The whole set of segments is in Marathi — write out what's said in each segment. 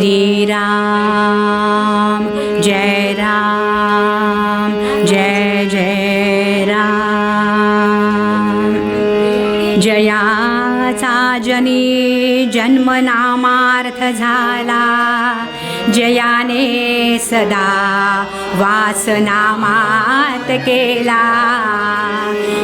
हरे राम जय जय राम। जयाचा जनी जन्मनामार्थ झाला, जयाने सदा वासनामात केला।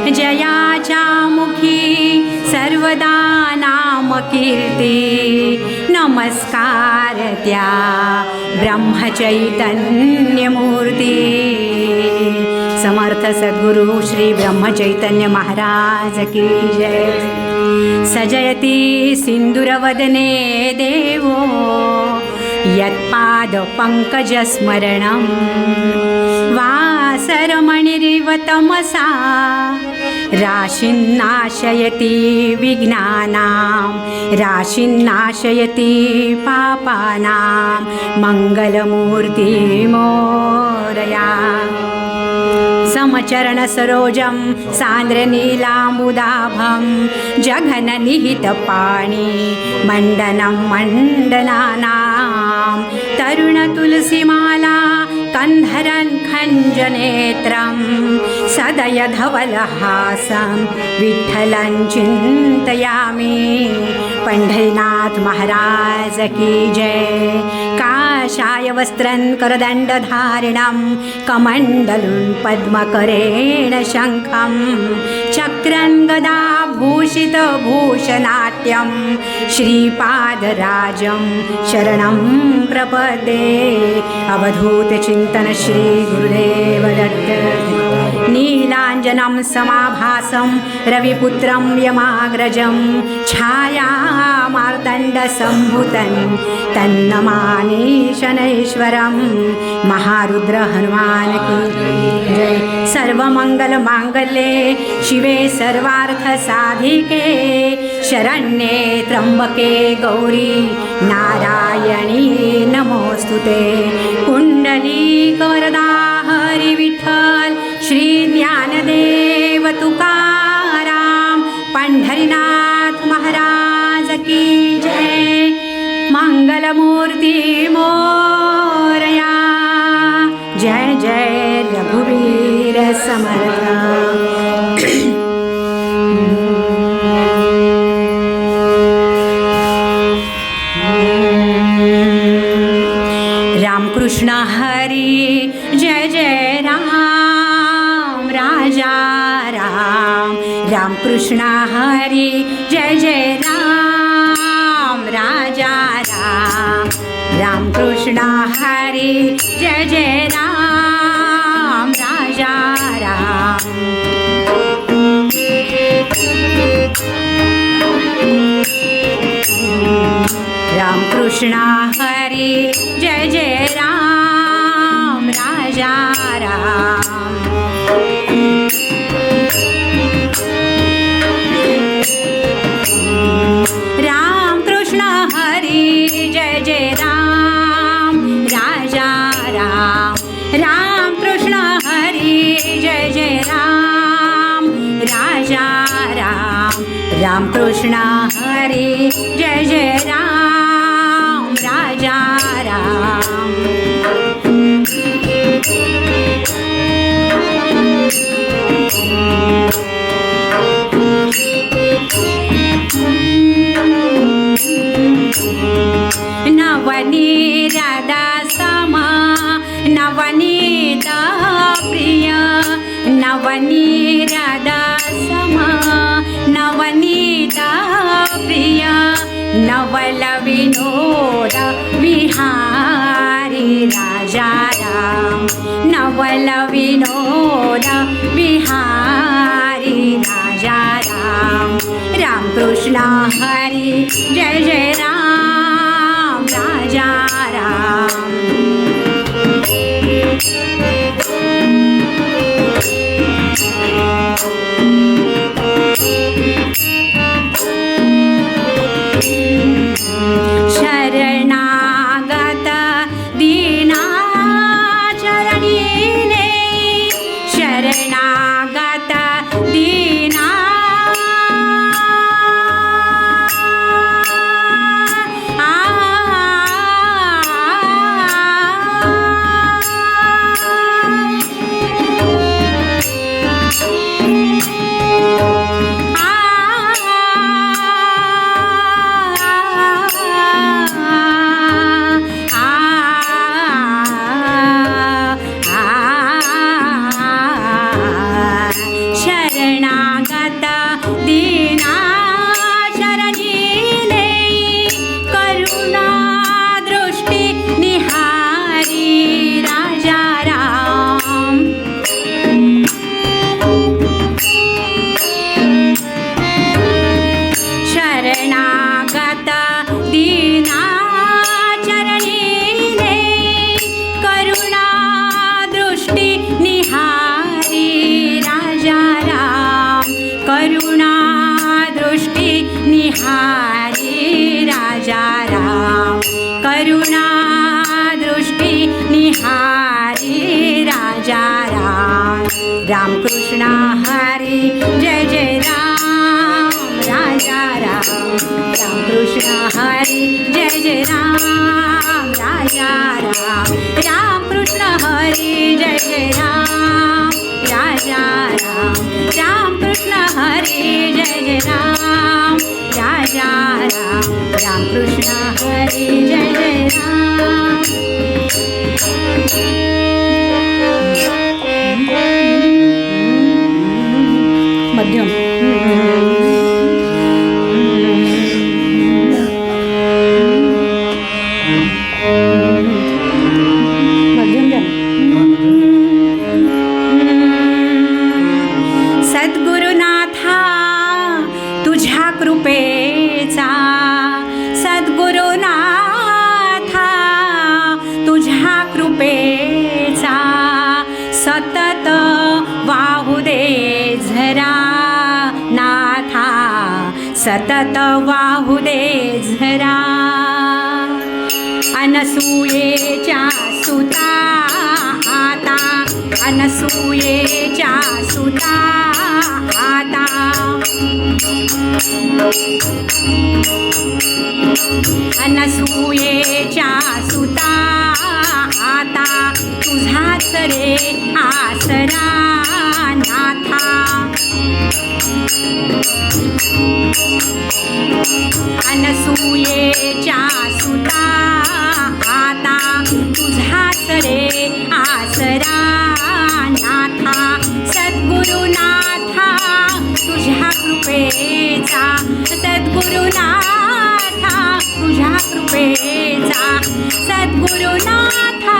जयाच्या मुखी सर्वदा नाम कीर्ती, नमस्कार त्या ब्रह्मचैतन्य मूर्ती। समर्थ सद्गुरु श्री ब्रह्मचैतन्य महाराज की जय। सजयति सिंदूरवदने देवो, यत्पाद पंकजस्मरणं। वासरमणिरिव तमसा, राशिन्नाशयति विघ्नानां, राशिन्नाशयति पापानां। मङ्गलमूर्ति मोरया। समचरणसरोजं सान्द्रनीलाम्बुदाभं, जघननिहितपाणि मण्डनं मण्डनानां। तरुणतुलसीमाला कन्धरन् खञ्जनेत्रं, सदयधवलहासं विठ्ठलं चिन्तयामि। पंढरीनाथ महाराज की जय। काषाय वस्त्रं करदण्डधारिणं, कमण्डलुं पद्मकरेण शङ्खं। चक्रं गदाभूषितभूषणाढ्यं, श्रीपादराजं शरणं प्रपद्ये। अवधूतचिन्तन श्री गुरुदेव दत्त। नीलाञ्जनं समाभासं रविपुत्रं यमाग्रजं, छायामार्तण्डसम्भूतं तन्नमामि शनैश्वरं। महारुद्र हनुमान की जय। सर्वमङ्गलमाङ्गल्ये शिवे सर्वार्थसाधिके, शरण्ये त्र्यम्बके गौरी नारायणी नमोस्तुते। कुण्डलीकवरदा हरि विठ्ठल श्री ज्ञानदेव तुकाराम, पंढरीनाथ महाराज की जय। मंगलमूर्ति मोरया। जय जय रघुवीर समर्थ। रामकृष्ण हरी जय जय राम। राजा राम रामकृष्ण हरी जय जय राम। राजा राम रामकृष्ण हरी जय जय राम। राजा राम। रामकृष्ण हरी जय जय राम। राजा राम। रामकृष्ण हरी जय जय राम। राजा राम। रामकृष्ण हरी जय जय राम। राजा राम। रामकृष्ण हरी जय जय राम। राजा राम। नवनीत समा नवनीत प्रिय, नवनीत समा नवनीत प्रिय। नवल विनोद विहारी राजा राम। नवल विनोद विहारी राजा राम। रामकृष्ण हरी जय जय राम। राजा राम। शरणागत दीना चरणीने, शरणागत दीना दीना चरणीने करुणा दृष्टी निहारी राजा राम करुणा दृष्टी निहारी राजा राम करुणा दृष्टी निहारी राजा राम रामकृष्ण हरी जय जय राम राजा राम रामकृष्ण हरी जय जय राम राजा राम रामकृष्ण हरी जय जय राम राजा राम रामकृष्ण हरी जय जय राम राजा राम रामकृष्ण हरी जय जय राम मध्यम सद्गुरुनाथा तुझ्या कृपेचा सद्गुरुनाथा तुझ्या कृपेचा सतत वाहू दे झरा नाथा सतत वाहू दे झरा अनसूयेच्या सुता आता अनसूयेच्या सुता आता अनसूयेच्या सुता आता तुझाच रे आसरा नाथा अनसूयेच्या सुता आता तुझाच रे आसरा नाथा सद्गुरुनाथा तुझ्या कृपेचा सद्गुरुनाथा तुझ्या कृपेचा सद्गुरुनाथा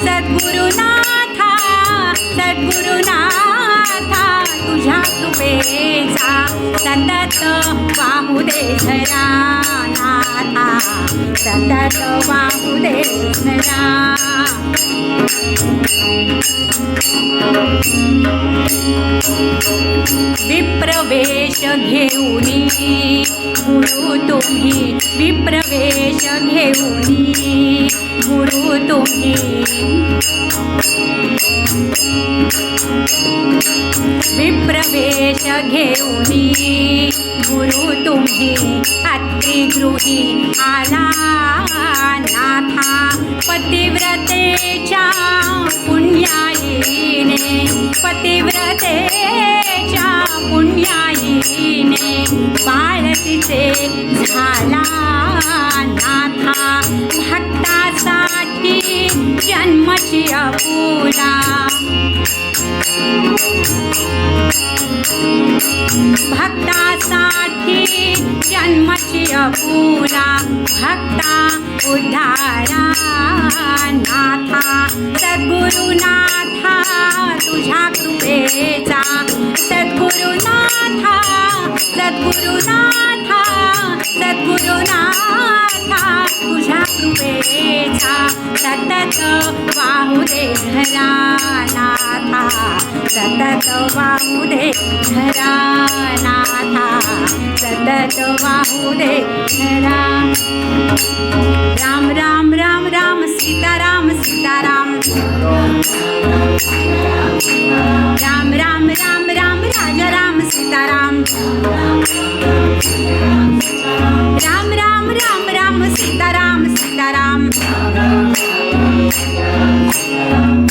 सद्गुरुनाथा सद्गुरुनाथा तुझ्या कृपेचा सतत वाहू दे झरा नाथा सतत वाहू दे झरा विप्रवेश घेऊनी गुरु तुम्ही विप्रवेश घेऊनी गुरु तुम्ही विप्रवेश घेऊनी गुरु तुम्ही अत्रिगृही आला नाथा पतिव्रतेच्या पुण्याईने पतिव्रतेच्या पुण्याईने बाळतीचे झाला नाथा भक्तासाठी जन्मची अपुला भक्तासाठी जन्मची अपुला भक्ता उद्धारा नाथा सद्गुरुनाथा तुझ्या कृपेचा सद्गुरुनाथा सद्गुरुनाथा सद्गुरुनाथा तुझ्या कृपेचा सतत वाहू दे झरा नाथा सतत वाहू दे झरा नाथा सतत वाहू दे झरा राम राम राम राम सीताराम सीताराम राम राम राम राम राजा राम सीताराम राम राम राम राम सीताराम सीताराम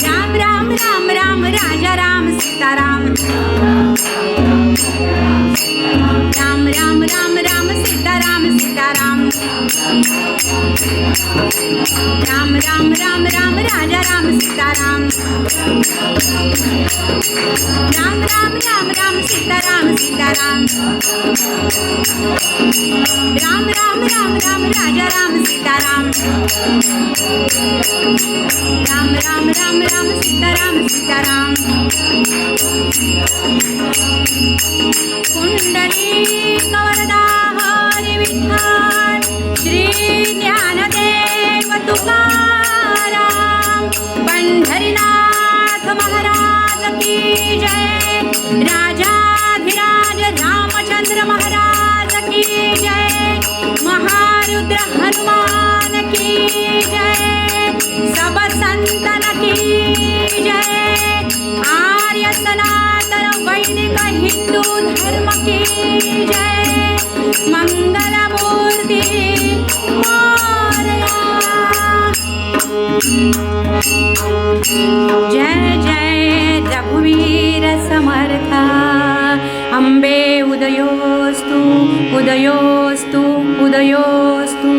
राम राम राम राम राजा राम सीताराम राम राम राम राम सीताराम सीताराम राम राम राम राम राजा राम सीताराम राम राम राम राम सीताराम सीताराम राम राम राम राम राजा राम सीताराम राम राम राम राम सीताराम सीताराम कुंडली कवरदा हरी विठ्ठल श्री रुद्र हनुमान की जय, सब संतन की जय, आर्य सनातन वैदिक हिंदू धर्म की जय, मंगल मूर्ति मोरया। जय जय रघुवीर समर्थ, अम्बे उदयोस्तु उदयोस्तु उदयोस्तु।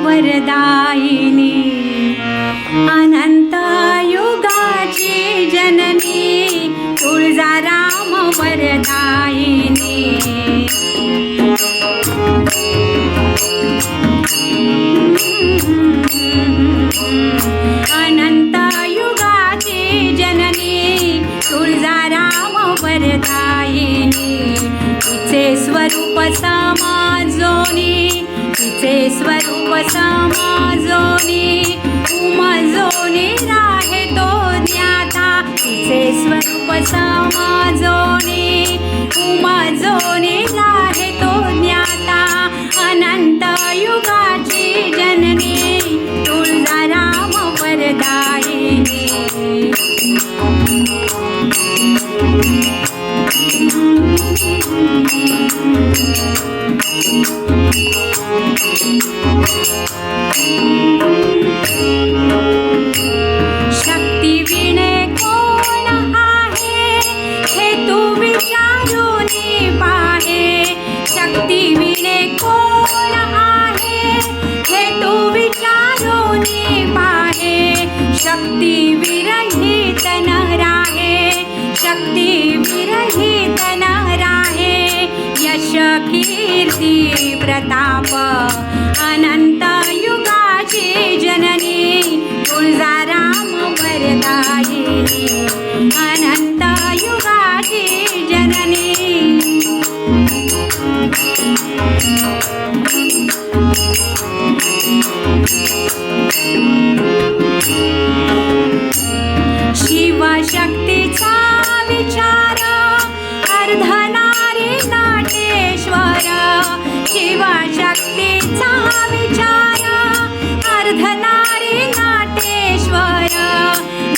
वरदायिनी अनंत युगाची जननी तुळजाराम वरदायिनी। अनंत युगाची जननी तुळजाराम वरदायिनी। तिचे स्वरूप समाजोनी, तिचे स्वरूप समाजोनी, उमजोनी राहे तो ज्ञाता। तिचे स्वरूप समाजोनी, उमजोनी राहे तो ज्ञाता। अनंत युगाची जननी तुळजाराम वरदायिनी। शक्ती विणे कोण आहे हे तू विचारून पाहे। शक्ती विणे कोण आहे हे तू विचारून पाहे। शक्ती विरहित न राहे, शक्ती विरहित न राहे। यश कीर्ती प्रताप अनंत युगाची जननी तुळजाराम वरदायिनी। अनंत युगाची जननी। शिवशक्तीचा विचार अर्धनारी नाटेश्वर। शिवशक्तीचा विचार अर्धनारी नाटेश्वर।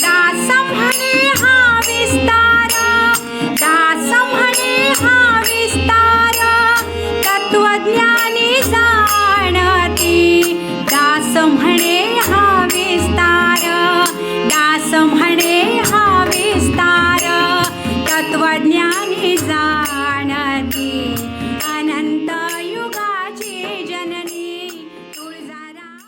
दास म्हणे हा विस्तार, दास म्हणे हा विस्तार। तत्वज्ञानी जाणती दास म्हणे हा विस्तार, दास म्हणे हा विस्तार। तत्वज्ञानी जाणती अनंत युगाची जननी तुळजाराम।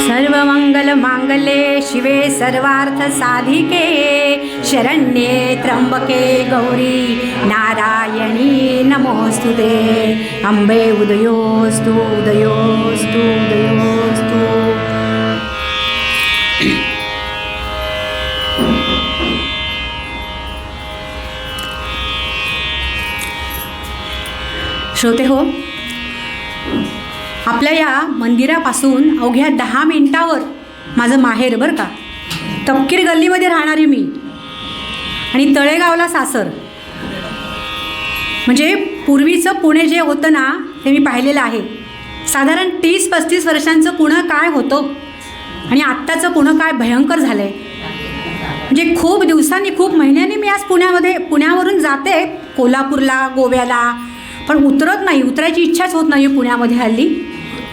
सर्वमंगल मांगल्ये शिवे सर्वार्थ साधिके, शरण्ये त्र्यंबके गौरी नारायणी नमोस्तुते। अम्बे उदयोस्तु उदयोस्तु उदयोस्तु। श्रोते हो, आपल्या या मंदिरापासून अवघ्या 10 मिनिटावर माझं माहेर बरं का। तपकीर गल्लीमध्ये राहणारी मी आणि तळेगावला सासर। म्हणजे पूर्वीचं पुणे जे होतं ना ते मी पाहिलेलं आहे। साधारण 30-35 वर्षांचं पुणे काय होतं आणि आत्ताचं पुणे काय भयंकर झालं आहे। म्हणजे खूप दिवसांनी खूप महिन्यांनी मी आज पुण्यावरून जाते कोल्हापूरला गोव्याला, पण उतरत नाही, उतरायची इच्छाच होत नाही पुण्यामध्ये हल्ली।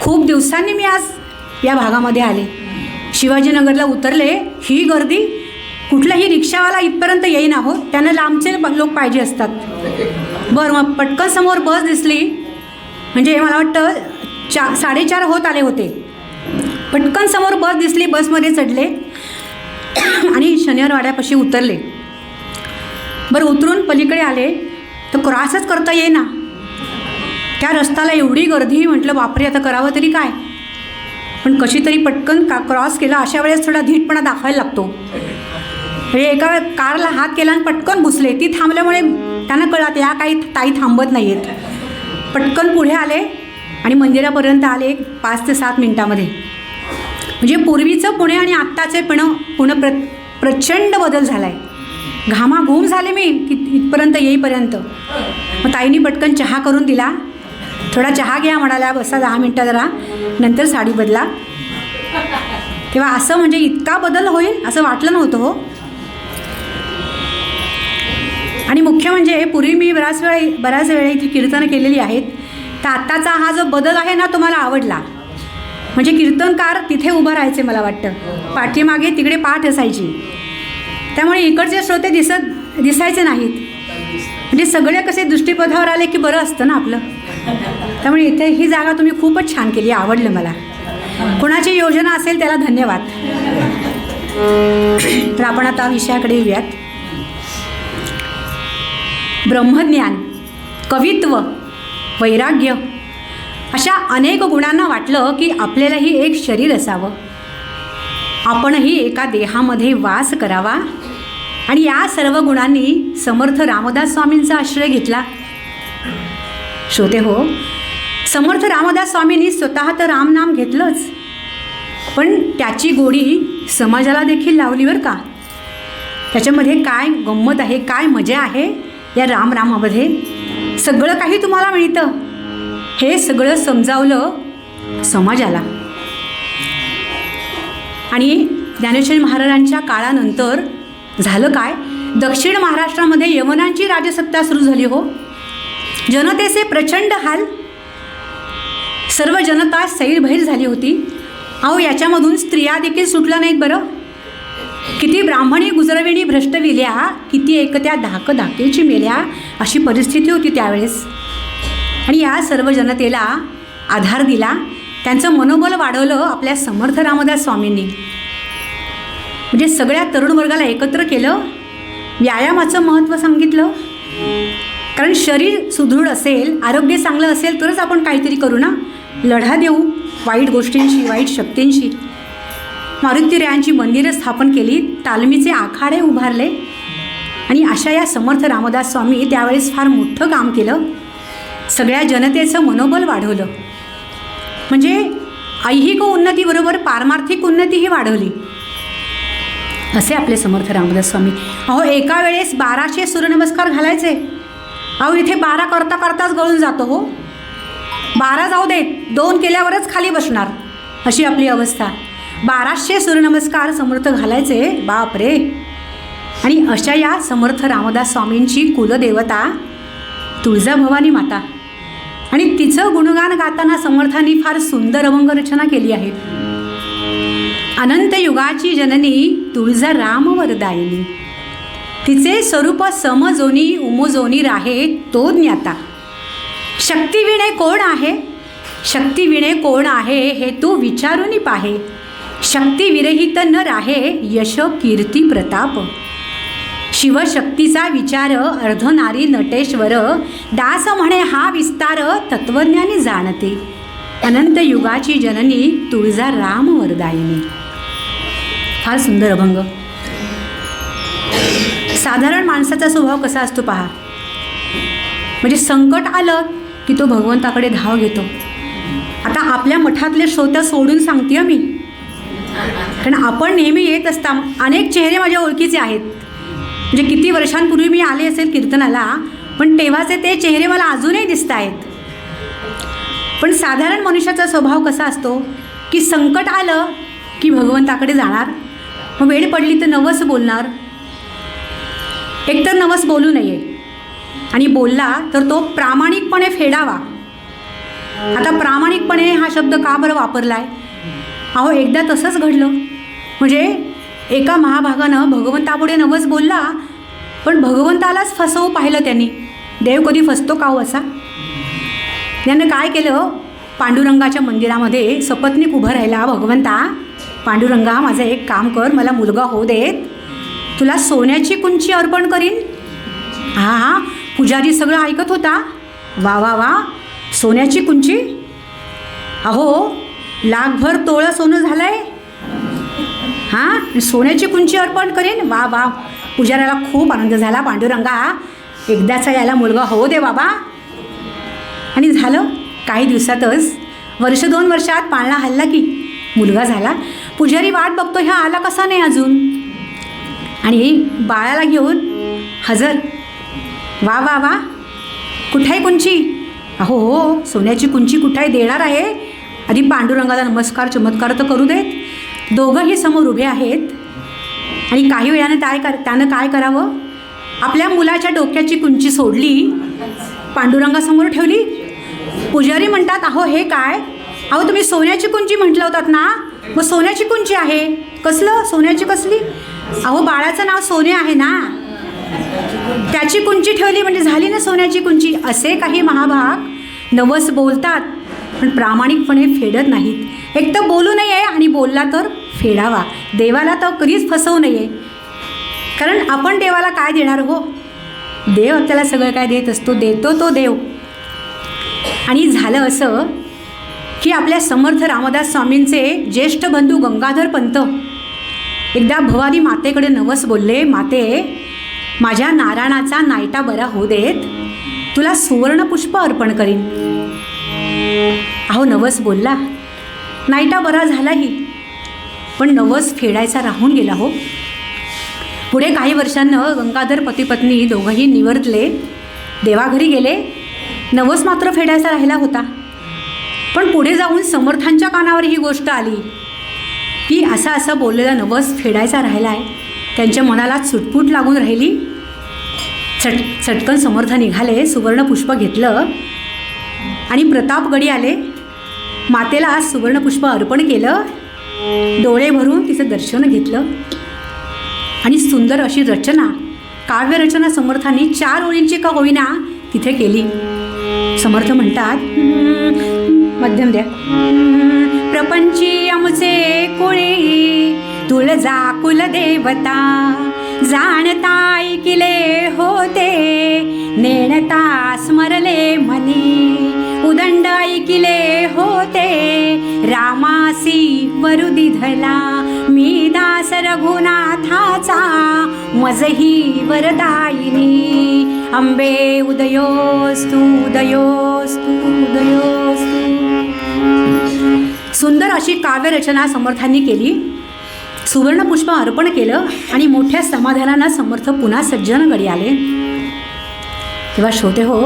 खूप दिवसांनी मी आज या भागामध्ये आले। शिवाजीनगरला उतरले, ही गर्दी, कुठलाही रिक्षावाला इथपर्यंत येईना हो, त्यांना लांबचे लोक पाहिजे असतात। बरं, मग पटकन समोर बस दिसली, म्हणजे मला वाटतं 4:30 होत आले होते। पटकन समोर बस दिसली, बसमध्ये चढले आणि शनिवारवाड्यापाशी उतरले। बरं, उतरून पलीकडे आले तर क्रॉसच करता येईना, त्या रस्त्याला एवढी गर्दी। म्हटलं बापरे, आता करावं तरी काय, पण कशी तरी पटकन क्रॉस केला। अशा वेळेस थोडा धीटपणा दाखवायला लागतो। म्हणजे एका कारला हात केला आणि पटकन घुसले. ती थांबल्यामुळे त्यांना कळत या काही ताई थांबत नाही आहेत. पटकन पुढे आले आणि मंदिरापर्यंत आले 5 ते 7 मिनिटामध्ये. म्हणजे पूर्वीचं पुणे आणि आत्ताचे पुणे प्रचंड बदल झाला आहे. घामाघूम झाले मी इथपर्यंत येईपर्यंत. मग ताईंनी पटकन चहा करून दिला. थोडा चहा घ्या म्हणाल्या, बसा 10 मिनटं जरा, नंतर साडी बदला. तेव्हा असं म्हणजे इतका बदल होईल असं वाटलं नव्हतं हो. आणि मुख्य म्हणजे पूर्वी मी बऱ्याच वेळा इथे कीर्तनं केलेली आहेत. तर आत्ताचा हा जो बदल आहे ना तो मला आवडला. म्हणजे कीर्तनकार तिथे उभं राहायचे मला वाटतं, पाठीमागे तिकडे पाठ असायची. त्यामुळे इकडचे श्रोते दिसायचे नाहीत. म्हणजे सगळे कसे दृष्टीपथावर आले की बरं असतं ना आपलं. त्यामुळे इथे ही जागा तुम्ही खूपच छान केली, आवडलं मला. कोणाची योजना असेल त्याला धन्यवाद. तर आपण आता विषयाकडे येऊयात. ब्रह्मज्ञान, कवित्व, वैराग्य अशा अनेक गुणांना वाटलं की आपल्यालाही एक शरीर असावं, आपणही एका देहामध्ये वास करावा. आणि या सर्व गुणांनी समर्थ रामदास स्वामींचा आश्रय घेतला. श्रोते हो, समर्थ रामदास स्वामींनी स्वतः तर रामनाम घेतलंच, पण त्याची गोडी समाजाला देखील लावली बरं का. त्याच्यामध्ये काय गंमत आहे, काय मजा आहे या रामनामामध्ये. सगळं काही तुम्हाला मिळतं. हे सगळं समजावलं समाजाला. आणि ज्ञानेश्वर महाराजांच्या काळानंतर झालं काय, दक्षिण महाराष्ट्रामध्ये यवनांची राजसत्ता सुरू झाली हो. जनतेचे प्रचंड हाल, सर्व जनता सैरभैर झाली होती. अहो याच्यामधून स्त्रिया देखील सुटल्या नाहीत बरं. किती ब्राह्मणी गुजरविणी भ्रष्ट विल्या, किती एकत्या धाकेची मेल्या, अशी परिस्थिती होती त्यावेळेस. आणि या सर्व जनतेला आधार दिला, त्यांचं मनोबल वाढवलं आपल्या समर्थ रामदास स्वामींनी. म्हणजे सगळ्या तरुण वर्गाला एकत्र केलं, व्यायामाचं महत्त्व सांगितलं. कारण शरीर सुदृढ असेल, आरोग्य चांगलं असेल तरच आपण काहीतरी करू ना, लढा देऊ वाईट गोष्टींशी, वाईट शक्तींशी. मारुतीरायांची मंदिरं स्थापन केली, तालमीचे आखाडे उभारले. आणि अशा या समर्थ रामदास स्वामी त्यावेळेस फार मोठं काम केलं. सगळ्या जनतेचं मनोबल वाढवलं. म्हणजे ऐहिक उन्नतीबरोबर पारमार्थिक उन्नतीही वाढवली. असे आपले समर्थ रामदास स्वामी. अहो एका वेळेस 1200 सूर्यनमस्कार घालायचे. अहो इथे 12 करता करताच गळून जातो हो. 12 जाऊ देत, 2 केल्यावरच खाली बसणार, अशी आपली अवस्था. 1200 सूर्यनमस्कार समर्थ घालायचे, बाप रे. आणि अशा या समर्थ रामदास स्वामींची कुलदेवता तुळजाभवानी माता. आणि तिचं गुणगान गाताना समर्थांनी फार सुंदर अभंग रचना केली आहे. अनंत युगाची जननी तुळजा रामवरदायिनी, तिचे स्वरूप समजोनी उमजोनी राहे तो ज्ञाता. शक्तिविणे कोण आहे, शक्तिविणे कोण आहे, हे तू विचारून पाहे. शक्तिविरहित न राहे यश कीर्ती प्रताप. शिवशक्तीचा विचार अर्धनारी नटेश्वर. दास म्हणे हा विस्तार तत्वज्ञानी जाणते. अनंत युगाची जननी तुळजा रामवरदायिनी. फार सुंदर अभंग. साधारण माणसाचा स्वभाव कसा असतो पहा. म्हणजे संकट आलं की तो भगवंताकडे धाव घेतो. आता आपल्या मठातले श्रोते सोडून सांगते मी, कारण आपण नेहमी येत असता. अनेक चेहरे माझ्या ओळखीचे आहेत. म्हणजे किती वर्षांपूर्वी मी आले असेल कीर्तनाला, पण तेव्हाचे ते चेहरे मला अजूनही दिसत आहेत. पण साधारण मनुष्याचा स्वभाव कसा असतो की संकट आलं की भगवंताकडे जाणार, मग वेळ पडली तर नवस बोलणार. एकतर नवस बोलू नये, आणि बोलला तर तो प्रामाणिकपणे फेडावा. आता प्रामाणिकपणे हा शब्द का बरं वापरला आहे. अहो एकदा तसंच घडलं. म्हणजे एका महाभागानं भगवंतापुढे नवस बोलला, पण भगवंतालाच फसवू पाहिलं त्यांनी. देव कधी फसतो का हो असा. त्यानं काय केलं, पांडुरंगाच्या मंदिरामध्ये सपत्नीक उभं राहिला. भगवंता पांडुरंगा, माझं एक काम कर, मला मुलगा होऊ देत, तुला सोन्याची कुंची अर्पण करीन. हा पुजारी सगळं ऐकत होता. वा वा वा, सोन्याची कुंची. अहो लाखभर तोळं सोनं झालंय. हां, सोन्याची कुंची अर्पण करेन. वा वा, पुजाऱ्याला खूप आनंद झाला. पांडुरंगा, एकदाचा याला मुलगा होऊ दे बाबा. आणि झालं. काही दिवसातच, 1-2 वर्षात पाळणा हल्ला की मुलगा झाला. पुजारी वाट बघतो, ह्या आला कसा नाही अजून. आणि बाळाला घेऊन हजर. वा वा वा, कुठाय कुंची? अहो हो, सोन्याची कुंची कुठाय देणार आहे. आधी पांडुरंगाला नमस्कार चमत्कार तर करू देत. दोघंही समोर उभे आहेत. आणि काही वेळाने त्यानं काय करावं, आपल्या मुलाच्या डोक्याची कुंची सोडली, पांडुरंगासमोर ठेवली. पुजारी म्हणतात, अहो हे काय? अहो तुम्ही सोन्याची कुंची म्हटलं होतात ना, मग सोन्याची कुंची आहे. कसलं सोन्याची कसली? अहो बाळाचं नाव सोने आहे ना, त्याची कुंची ठेवली म्हणजे झाली ना सोन्याची कुंची. असे काही महाभाग नवस बोलतात, पण प्रामाणिकपणे फेडत नाहीत. एक तर बोलू नये आणि बोलला तर फेडावा. देवाला तर कधीच फसवू नये, कारण आपण देवाला काय देणार हो? देव आपल्याला सगळं काय देत असतो, देतो तो देव. आणि झालं असं की आपल्या समर्थ रामदास स्वामींचे ज्येष्ठ बंधू गंगाधर पंत एकदा भवानी मातेकडे नवस बोलले, माते, माझ्या नारायणाचा नायटा बरा होऊ देत, तुला सुवर्णपुष्प अर्पण करीन. अहो नवस बोलला, नायटा बरा झालाही, पण नवस फेडायचा राहून गेला हो. पुढे काही वर्षांनं गंगाधर पती पत्नी दोघंही निवर्तले, देवाघरी गेले. नवस मात्र फेडायचा राहिला होता. पण पुढे जाऊन समर्थांच्या कानावर ही गोष्ट आली की असं बोललेला नवस फेडायचा राहिला आहे. त्यांच्या मनाला चुटपूट लागून राहिली. चटकन समर्थ निघाले, सुवर्णपुष्प घेतलं आणि प्रतापगडी आले. मातेला सुवर्णपुष्प अर्पण केलं, डोळे भरून तिचं दर्शन घेतलं. आणि सुंदर अशी रचना, काव्यरचना समर्थांनी 4 ओळींची का होईना तिथे केली. समर्थ म्हणतात, मध्यम द्या. प्रपंची आमचे कुळी तुळजा कुलदेवता, जाणता ऐकिले होते नेणता स्मरले मनी, उदंड ऐकिले होते रामासी वरुदिधला, मी दास रघुनाथाचा मजही वरदायिनी, अंबे उदयोस्तु उदयोस्तु उदयोस्तु. सुंदर अशी काव्यरचना समर्थांनी केली, सुवर्णपुष्प अर्पण केलं आणि मोठ्या समाधानानं समर्थ पुन्हा सज्जनगडी आले. तेव्हा श्रोते हो,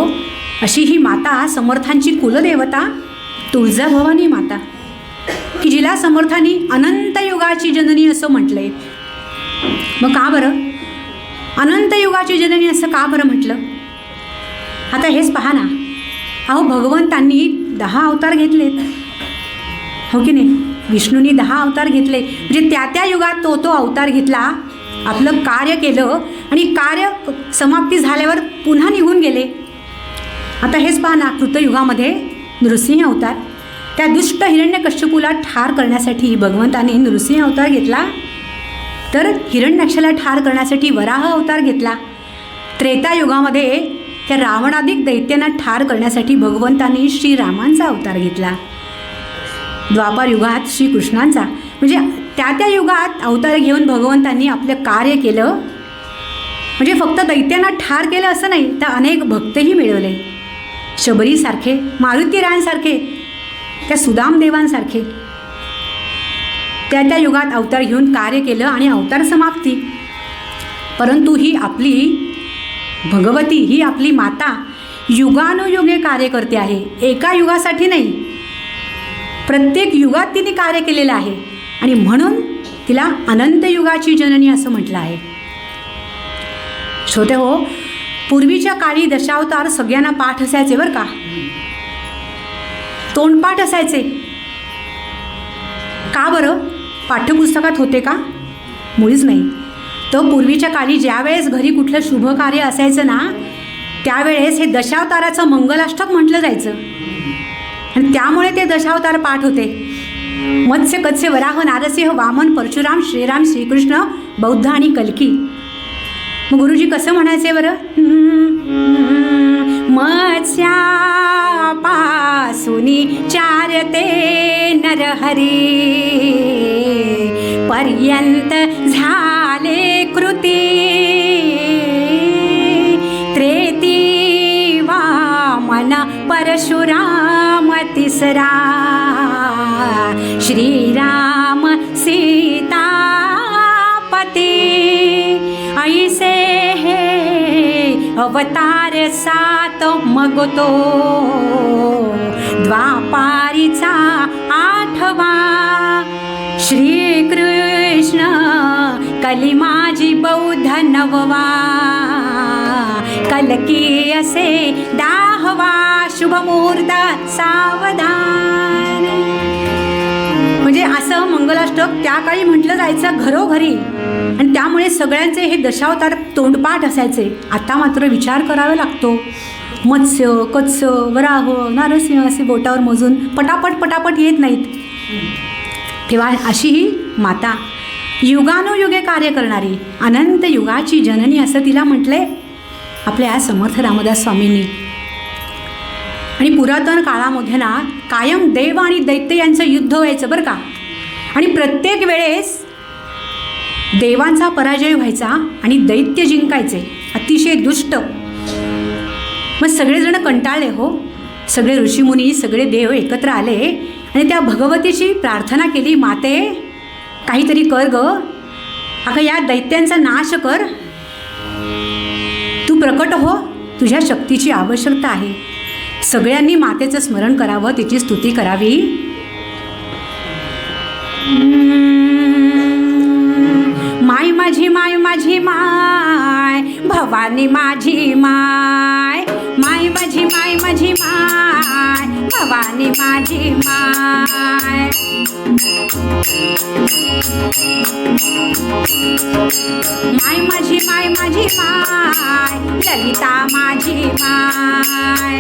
अशी ही माता समर्थांची कुलदेवता तुळजाभवानी माता, की जिला समर्थांनी अनंत युगाची जननी असं म्हटलंय. मग का बरं अनंत युगाची जननी असं का बरं म्हटलं? आता हेच पहा ना. अहो भगवंतांनी 10 अवतार घेतलेत, हो की नाही? विष्णूंनी 10 अवतार घेतले, म्हणजे त्या युगात तो अवतार घेतला, आपलं कार्य केलं आणि कार्य समाप्ती झाल्यावर पुन्हा निघून गेले. आता हेच पहा ना, कृतयुगामध्ये नृसिंह अवतार, त्या दुष्ट हिरण्यकश्यपूला ठार करण्यासाठी भगवंतांनी नृसिंह अवतार घेतला. तर हिरण्याक्षाला ठार करण्यासाठी वराह अवतार घेतला. त्रेतायुगामध्ये त्या रावणाधिक दैत्यांना ठार करण्यासाठी भगवंतांनी श्रीरामांचा अवतार घेतला. द्वापार युगात श्रीकृष्णांचा, म्हणजे त्या युगात अवतार घेऊन भगवंतांनी आपलं कार्य केलं. म्हणजे फक्त दैत्यांना ठार केलं असं नाही, तर अनेक भक्तही मिळवले. शबरीसारखे, मारुतीरायांसारखे, त्या सुदामदेवांसारखे त्या युगात अवतार घेऊन कार्य केलं आणि अवतार समाप्ती. परंतु ही आपली भगवती, ही आपली माता युगानुयुगे कार्य करते आहे, एका युगासाठी नाही, प्रत्येक युगात तिने कार्य केलेलं आहे. आणि म्हणून तिला अनंत युगाची जननी असं म्हटलं आहे. श्रोते हो, पूर्वीच्या काळी दशावतार सगळ्यांना पाठ असायचे बरं का, तोंडपाठ असायचे. का बरं? पाठ्यपुस्तकात होते का? मुळीच नाही. तर पूर्वीच्या काळी ज्यावेळेस घरी कुठलं शुभ कार्य असायचं ना, त्यावेळेस हे दशावताराचं मंगलाष्टक म्हटलं जायचं आणि त्यामुळे ते दशावतार पाठ होते. मत्स्य कत्स्य वराह नारसिंह वामन परशुराम श्रीराम श्रीकृष्ण बौद्ध आणि कल्की. मग गुरुजी कसं म्हणायचे बरं? मत्स्यापासुनी चारते नरहरी, पर्यंत झाले कृती त्रेती वामन परशुराम तिसरा श्रीराम सीतापती ऐसे हे अवतार सात मग तो द्वापारीचा आठवा श्रीकृष्ण कलिमाजी बौद्ध नववा कलकी असे 10वा शुभमुहूर्त सावधान. म्हणजे असं मंगलाष्टक त्या काळी म्हटलं जायचं घरोघरी आणि त्यामुळे सगळ्यांचे हे दशावतार तोंडपाठ असायचे. आता मात्र विचार करावा लागतो. मत्स्य, कत्स्य, वराह, नारसिंह असे बोटावर मोजून पटापट येत नाहीत. तेव्हा अशी ही माता युगानुयुगे कार्य करणारी अनंत युगाची जननी असं तिला म्हटले आपल्या समर्थ रामदास स्वामींनी. आणि पुरातन काळामध्ये ना कायम देव आणि दैत्य यांचं युद्ध व्हायचं बरं का. आणि प्रत्येक वेळेस देवांचा पराजय व्हायचा आणि दैत्य जिंकायचे, अतिशय दुष्ट. मग सगळेजण कंटाळले हो. सगळे ऋषीमुनी सगळे देव एकत्र आले आणि त्या भगवतीची प्रार्थना केली, माते काहीतरी कर ग, अगं या दैत्यांचा नाश कर, तू प्रकट हो, तुझ्या शक्तीची आवश्यकता आहे. सगळ्यांनी मातेचं स्मरण करावं, तिची स्तुती करावी. माय माझी माय माझी माय भवानी माझी माय, माय माझी माय माझी माय भवानी माझी माय. माय माझी माय माझी माय ललिता माझी माय.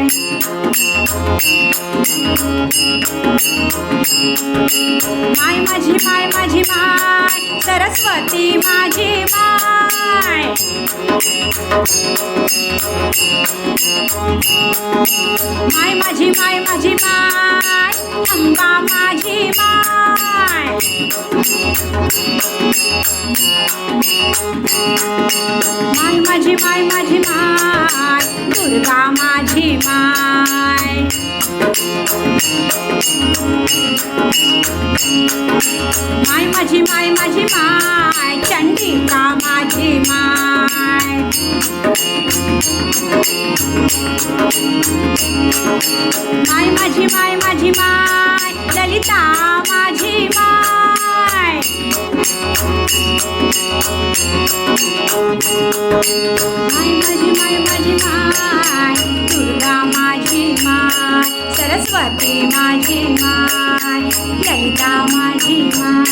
माय माझी माय माझी माय सरस्वती माझी माय. माय माझी माय माझी माय अंबा माझी माय. माय माझी माय माझी माय दुर्गा माझी माय. माय माझी माय माझी माय चंडिका माझी माय. माय माझी माय माझी माय ललिता माझी माय. माय माझी माय माझी माय दुर्गा माझी माय सरस्वती माझी माय ललिता माझी माय.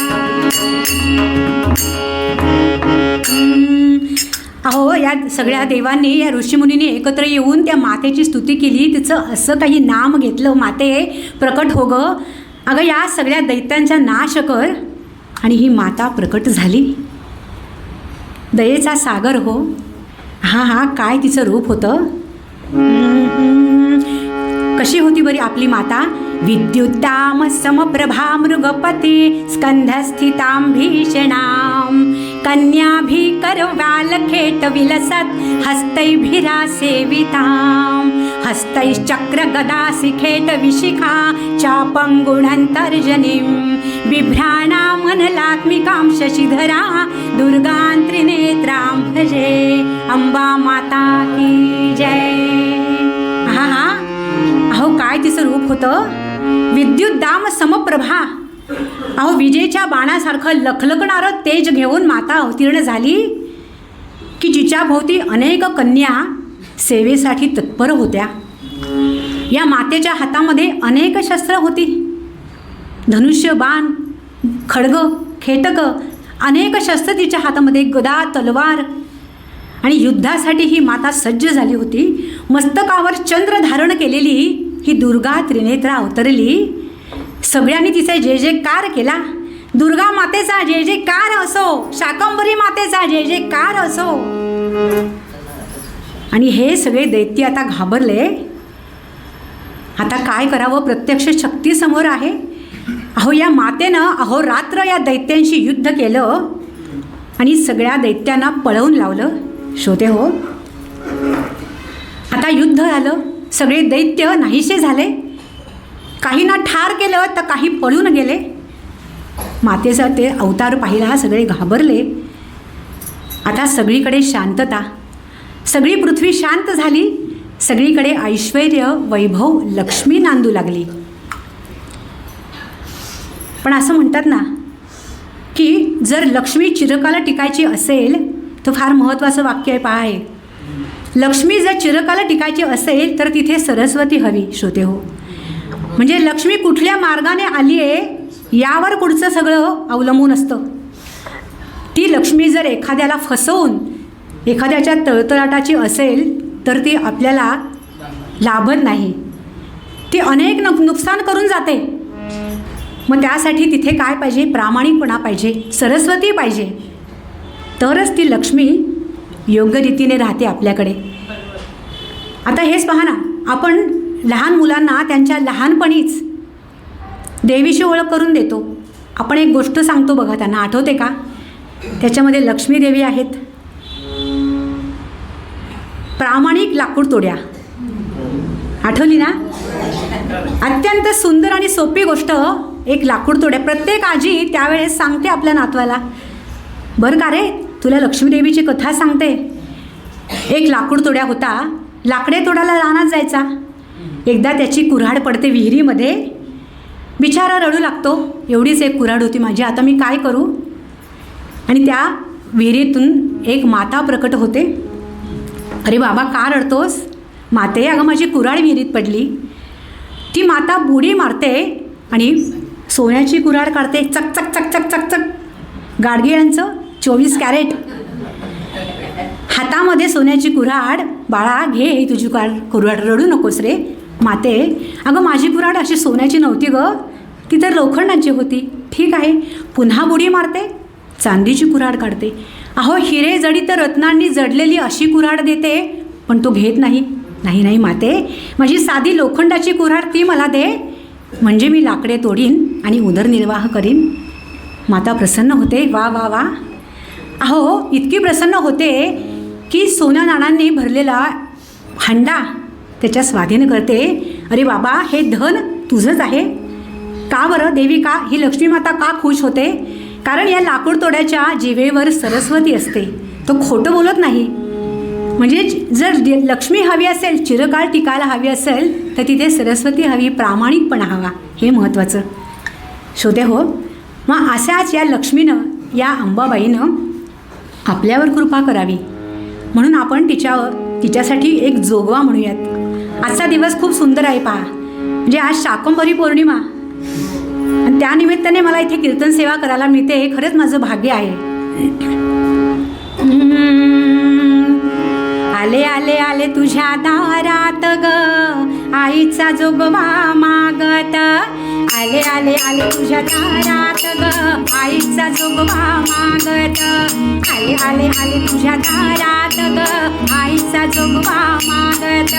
अहो या सगळ्या देवांनी या ऋषीमुनींनी एकत्र येऊन त्या मातेची स्तुती केली, तिचं असं काही नाम घेतलं, माते प्रकट हो ग, अगं या सगळ्या दैत्यांचा नाश कर. आणि ही माता प्रकट झाली, दयेचा सागर हो. हा काय तिचं रूप होतं. कशी होती बरी आपली माता. विद्युत्ताम समप्रभा मृगपती स्कंधस्थितां भीषणां कन्याभिकरवालखेट विलसत् हस्तैर्भिरा सेवितां. हस्तैश्चक्रगदाशिखेट विशिखा चापङ्गुणन्तर्जनीं बिभ्राणामनलात्मिकां शशिधरा दुर्गां त्रिनेत्रां भजे. अंबा माता की जय. अहो काय तिचं रूप होतं. विद्युतदाम समप्रभा, अहो विजेच्या बाणासारखं लखलखणारं तेज घेऊन माता अवतीर्ण झाली की जिच्या भोवती अनेक कन्या सेवेसाठी तत्पर होत्या. या मातेच्या हातामध्ये अनेक शस्त्र होती, धनुष्य, बाण, खड्ग, खेटक, अनेक शस्त्र तिच्या हातामध्ये, गदा, तलवार. आणि युद्धासाठी ही माता सज्ज झाली होती. मस्तकावर चंद्र धारण केलेली ही दुर्गा त्रिनेत्रा अवतरली. सगळ्यांनी तिचा जय जयकार केला. दुर्गा मातेचा जय जयकार असो, शाकंभरी मातेचा जय जयकार असो. आणि हे सगळे दैत्य आता घाबरले. आता काय करावं, प्रत्यक्ष शक्ती समोर आहे. अहो या मातेनं अहोरात्र या दैत्यांशी युद्ध केलं आणि सगळ्या दैत्यांना पळवून लावलं. श्रोते हो, आता युद्ध झालं, सगळे दैत्य नाहीसे झाले, काहींना ठार केलं तर काही पळून गेले. मातेचा ते अवतार पाहिला, सगळे घाबरले. आता सगळीकडे शांतता, सगळी पृथ्वी शांत झाली, सगळीकडे ऐश्वर्य वैभव लक्ष्मी नांदू लागली. पण असं म्हणतात ना की जर लक्ष्मी चिरकाल टिकायची असेल तर फार महत्त्वाचं वाक्य आहे पहा हे. लक्ष्मी जर चिरकाल टिकायची असेल तर तिथे सरस्वती हवी. श्रोते हो, म्हणजे लक्ष्मी कुठल्या मार्गाने आली आहे यावर पुढचं सगळं अवलंबून असतं. ती लक्ष्मी जर एखाद्याला फसवून एखाद्याच्या तळतळाटाची असेल तर ती आपल्याला लाभत नाही, ती अनेक नुकसान करून जाते. मग त्यासाठी तिथे काय पाहिजे? प्रामाणिकपणा पाहिजे, सरस्वती पाहिजे, तरच ती लक्ष्मी योग्य रीतीने राहते आपल्याकडे. आता हेच पहा ना, आपण लहान मुलांना त्यांच्या लहानपणीच देवीची ओळख करून देतो. आपण एक गोष्ट सांगतो बघा त्यांना, आठवते का? त्याच्यामध्ये लक्ष्मी देवी आहेत. प्रामाणिक लाकूड तोड्या, आठवली ना? अत्यंत सुंदर आणि सोपी गोष्ट, एक लाकूड तोड्या. प्रत्येक आजी त्यावेळेस सांगते आपल्या नातवाला, बरं का रे, तुला लक्ष्मीदेवीची कथा सांगते. एक लाकूड तोड्या होता, लाकडे तोडायला रानात जायचा. एकदा त्याची कुऱ्हाड पडते विहिरीमध्ये, बिचारा रडू लागतो. एवढीच एक कुऱ्हाड होती माझी, आता मी काय करू? आणि त्या विहिरीतून एक माता प्रकट होते. अरे बाबा, का रडतोस? माते, अगं माझी कुऱ्हाड विहिरीत पडली. ती माता बुडी मारते आणि सोन्याची कुऱ्हाड काढते. चक चक चक चक चक चक, गाडगिळांचं 24 कॅरेट हातामध्ये सोन्याची कुऱ्हाड. बाळा घे ही तुझी कुऱ्हाड, रडू नकोस रे. माते, अगं माझी कुऱ्हाड अशी सोन्याची नव्हती गं, ती तर लोखंडाची होती. ठीक आहे, पुन्हा बुडी मारते, चांदीची कुऱ्हाड काढते. अहो हिरे जडित रत्नांनी जडलेली अशी कुऱ्हाड देते, पण तो घेत नाही. नाही नाही माते, माझी साधी लोखंडाची कुऱ्हाड ती मला दे, म्हणजे मी लाकडे तोडीन आणि उदरनिर्वाह करीन. माता प्रसन्न होते. वा वा वा. अहो इतकी प्रसन्न होते की सोन्या नाण्यांनी भरलेला हंडा त्याच्या स्वाधीन करते. अरे बाबा, हे धन तुझंच आहे. का बरं देवी? का ही लक्ष्मी माता का खुश होते? कारण या लाकूड तोड्याच्या जिभेवर सरस्वती असते. तो खोटं बोलत नाही. म्हणजे जर लक्ष्मी हवी असेल, चिरकाळ टिकायला हवी असेल, तर तिथे सरस्वती हवी, प्रामाणिकपणा हवा. हे महत्त्वाचं. श्रोते हो, मग अशाच या लक्ष्मीनं, या अंबाबाईनं आपल्यावर कृपा करावी म्हणून आपण तिच्यासाठी एक जोगवा म्हणूयात. आजचा दिवस खूप सुंदर आहे पहा. म्हणजे आज शाकंभरी पौर्णिमा आणि त्यानिमित्ताने मला इथे कीर्तन सेवा करायला मिळते. हे खरंच माझं भाग्य आहे. आले आले आले तुझ्या दारात ग आईचा जोगवा मागत. आले आले आले तुझ्या दारात ग आईचा जोगवा मागत. आले आले आले तुझ्या दारात ग आईचा जोगवा मागत.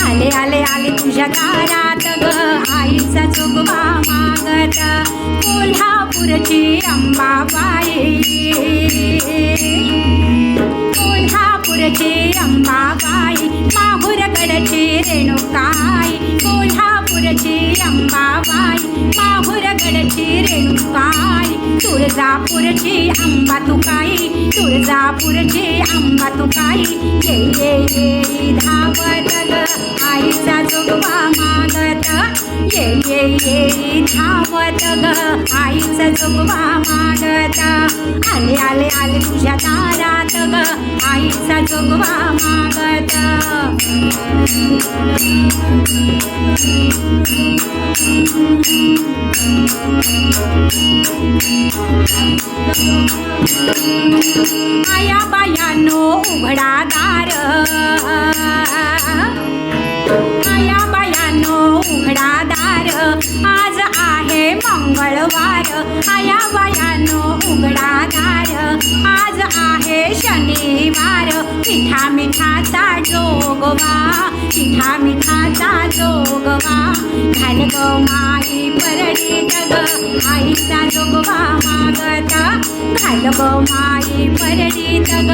आले आले आले तुझ्या दारात ग आईचा जोगवा मागत. कोल्हापूरची अंबाबाई, कोल्हापूरची अंबाबाई, माहुरगडची रेणुकाई. कोल्हापूरची अंबाबाई, माहुरगडची रेणुकाई. तुळजापूरची अंबा तुकाई, तुळजापूरची अंबा तुकाई. ये ये ये धावत ग आईचा जोगवा मागत. ये ये ये धावत ग आईचा जोगवा मागत. आले आले आले तुझ्या दारात ग आईचा जोगवा मागत. आया बायानो उघडा दार, आया बायानो उघडा दार. आज आहे मंगळवार. आया बायानो उघडा दार. आज आहे शनिवार. पार, पिठा मिठाचा जोगवा, पिठा मिठाचा जोगवा. घाल ग माई परडीत ग आईचा जोगवा मागता, घाल ग माई परडीत ग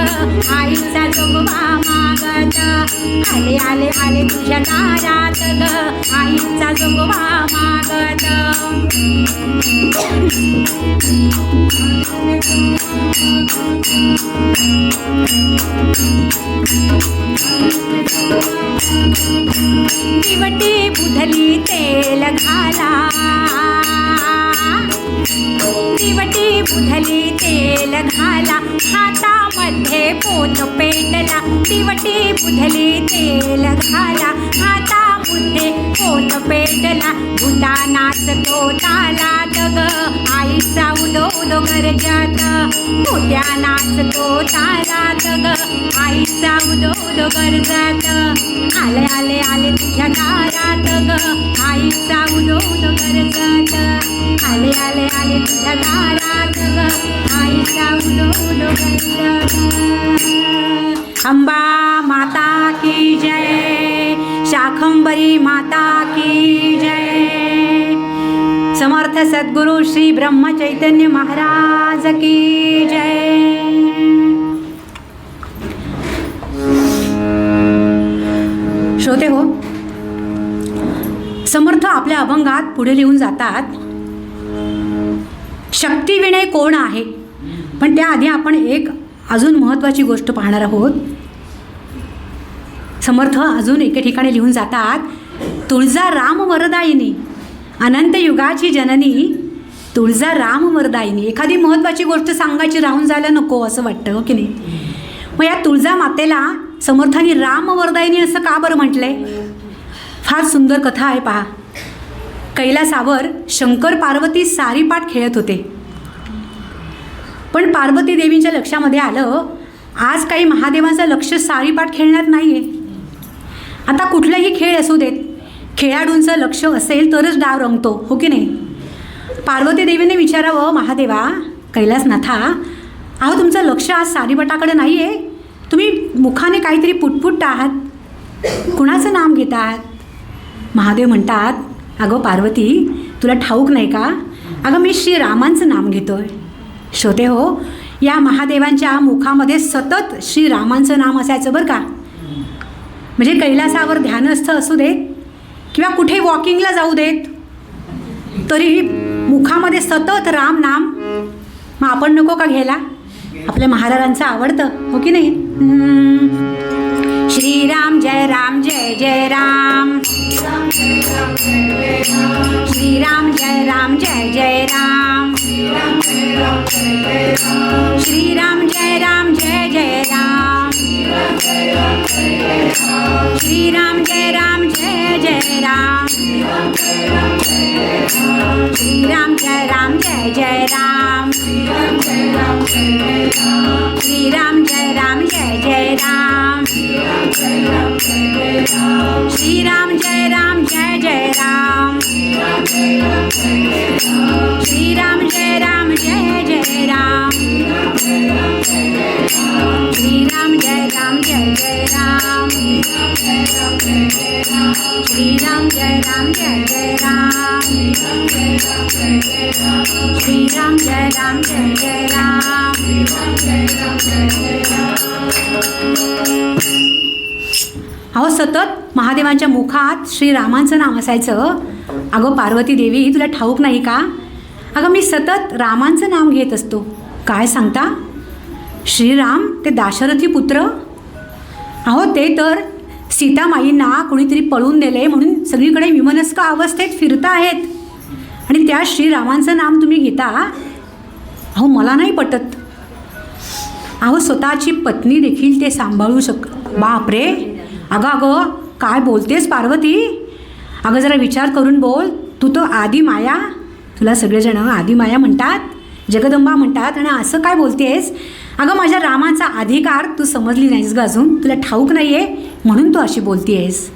आईचा जोगवा मागता. आले आले आले तुझ्या दारात ग आईचा जोगवा मागत. दिवटी बुधली तेल घाला, दिवटी बुधली तेल घाला, हातामध्ये पोत पेटला. दिवटी बुधली तेल घाला, हातामध्ये पोत पेटला. भूतानाच तो तालात ग आईचा उदो उदो गरजात, भूत्यानाच तो तालात ग आईचा उदो उदो गरजात. आले आले आले तुझ्या दारात ग आईचा उदो उदो गरजात, आले आले आले तुझ्या दारात ग आईचा उदो उदो गरजात. अंबा माता की जय, शाकंभरी माता की जय. समर्थ सद्गुरु श्री ब्रह्म चैतन्य महाराज की जय. श्रोते हो, समर्थ आपल्या अभंगात पुढे लिहून जातात, शक्तिविणे कोण आहे. पण त्याआधी आपण एक अजून महत्त्वाची गोष्ट पाहणार आहोत. समर्थ अजून एके ठिकाणी लिहून जातात, तुळजा राम वरदायिनी, अनंत युगाची जननी तुळजा राम वरदायिनी. एखादी महत्त्वाची गोष्ट सांगायची राहून जायला नको असं वाटतं, हो की नाही. मग या तुळजा मातेला समर्थांनी राम वरदायिनी असं का बरं म्हटलंय. फार सुंदर कथा आहे पहा. कैलासावर शंकर पार्वती सारीपाट खेळत होते, पण पार्वती देवींच्या लक्षामध्ये आलं आज काही महादेवांचं लक्ष सारीपाट खेळण्यात नाही आहे. आता कुठलाही खेळ असू देत, खेळाडूंचं लक्ष असेल तरच डाव रंगतो, हो की नाही. पार्वती देवीने विचारावं, महादेवा कैलासनाथा, अहो तुमचं लक्ष आज सारीपाटाकडे नाही आहे, तुम्ही मुखाने काहीतरी पुटपुटत आहात, कुणाचं नाम घेत आहात. महादेव म्हणतात, अगं पार्वती तुला ठाऊक नाही का, अगं मी श्रीरामांचं नाम घेतो आहे. श्रोते हो, या महादेवांच्या मुखामध्ये सतत श्रीरामांचं नाम असायचं बरं का. म्हणजे कैलासावर ध्यानस्थ असू देत किंवा कुठे वॉकिंगला जाऊ देत, तरी मुखामध्ये सतत राम नाम. मग आपण नको का घ्यायला, आपल्या महाराजांचं आवडतं, हो की नाही. श्रीराम जय राम जय जय राम, श्रीराम जय राम जय जय राम, श्रीराम जय राम जय जय राम, श्रीराम जय राम जय जय राम, श्रीराम जय राम जय जय राम, श्रीराम जय राम जय जय राम, श्रीराम जय राम जय जय राम, श्रीराम जय राम जय जय राम, श्रीराम जय राम जय जय राम, श्रीराम जय राम जय जय राम, श्रीराम जय राम जय जय राम. अहो सतत महादेवांच्या मुखात श्रीरामांचं नाम असायचं. अगं पार्वती देवी तुला ठाऊक नाही का, अगं मी सतत रामांचं नाम घेत असतो. काय सांगता, श्रीराम ते दाशरथी पुत्र, अहो ते तर सीतामाईंना कोणीतरी पळून दिले म्हणून सगळीकडे विमनस्क अवस्थेत फिरता आहेत, आणि त्या श्रीरामांचं नाम तुम्ही घेता. अहो मला नाही पटत. अहो स्वतःची पत्नी देखील ते सांभाळू बापरे. अगं अगं काय बोलतेस पार्वती, अगं जरा विचार करून बोल. तू तो आदी माया, तुला सगळेजण आदी माया म्हणतात, जगदंबा म्हणतात, आणि असं काय बोलतेस. अगं माझ्या रामाचा अधिकार तू समजली नाहीस गं अजून, तुला ठाऊक नाही आहे म्हणून तू अशी बोलती आहेस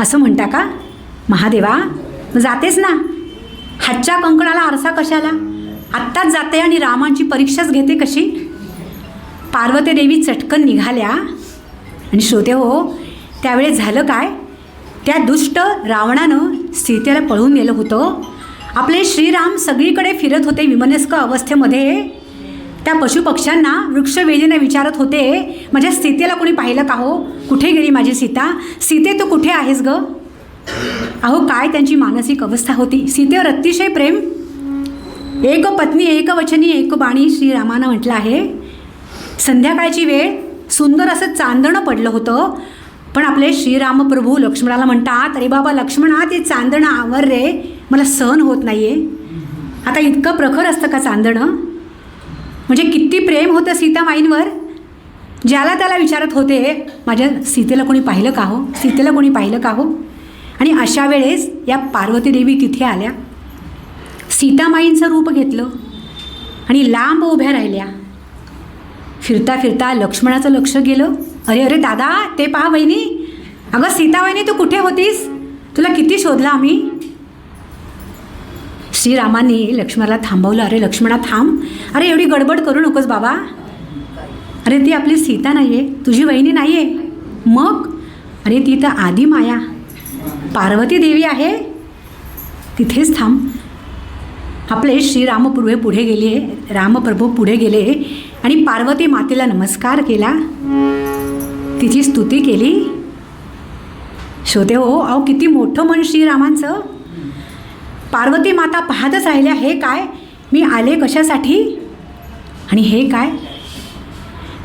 असं म्हणता का. महादेवा जातेस ना, हातच्या कंकणाला आरसा कशाला, आत्ताच जाते आणि रामांची परीक्षाच घेते कशी. पार्वती देवी चटकन निघाल्या आणि श्रोते हो, त्यावेळेस झालं काय, त्या दुष्ट रावणानं सीतेला पळवून नेलं होतं. आपले श्रीराम सगळीकडे फिरत होते विमनस्क अवस्थेमध्ये. त्या पशुपक्ष्यांना वृक्षवेलीने विचारत होते, माझ्या सीतेला कोणी पाहिलं का हो, कुठे गेली माझी सीता, सीते तू कुठे आहेस ग. अहो काय त्यांची मानसिक अवस्था होती. सीतेवर अतिशय प्रेम. एक पत्नी एक वचनी एक बाणी श्रीरामानं म्हटलं आहे. संध्याकाळची वेळ, सुंदर असं चांदणं पडलं होतं. पण आपले श्रीरामप्रभू लक्ष्मणाला म्हणतात, अरे बाबा लक्ष्मणा, ते चांदणं आवर रे, मला सहन होत नाही आहे. आता इतकं प्रखर असतं का चांदणं. म्हणजे किती प्रेम होतं सीतामाईंवर. ज्याला त्याला विचारत होते, माझ्या सीतेला कोणी पाहिलं का हो, सीतेला कोणी पाहिलं का हो. आणि अशा वेळेस या पार्वती देवी तिथे आल्या. सीतामाईंचं रूप घेतलं आणि लांब उभ्या राहिल्या. फिरता फिरता लक्ष्मणाचं लक्ष गेलं. अरे अरे दादा, ते पहा वहिनी, अगं सीता वहिनी तू कुठे होतीस, तुला किती शोधलं आम्ही. श्रीरामांनी लक्ष्मणाला थांबवलं. अरे लक्ष्मणा थांब, अरे एवढी गडबड करू नकोस बाबा. अरे ती आपली सीता नाही आहे, तुझी वहिनी नाही आहे. मग अरे ती तर आदी माया पार्वती देवी आहे, तिथेच थांब. आपले श्रीरामप्रभू पुढे गेले, रामप्रभू पुढे गेले आणि पार्वती मातेला नमस्कार केला, तिची स्तुती केली. श्रोते हो, अहो किती मोठं मन श्रीरामांचं. पार्वती माता पाहतच राहिल्या, हे काय, मी आले कशासाठी आणि हे काय.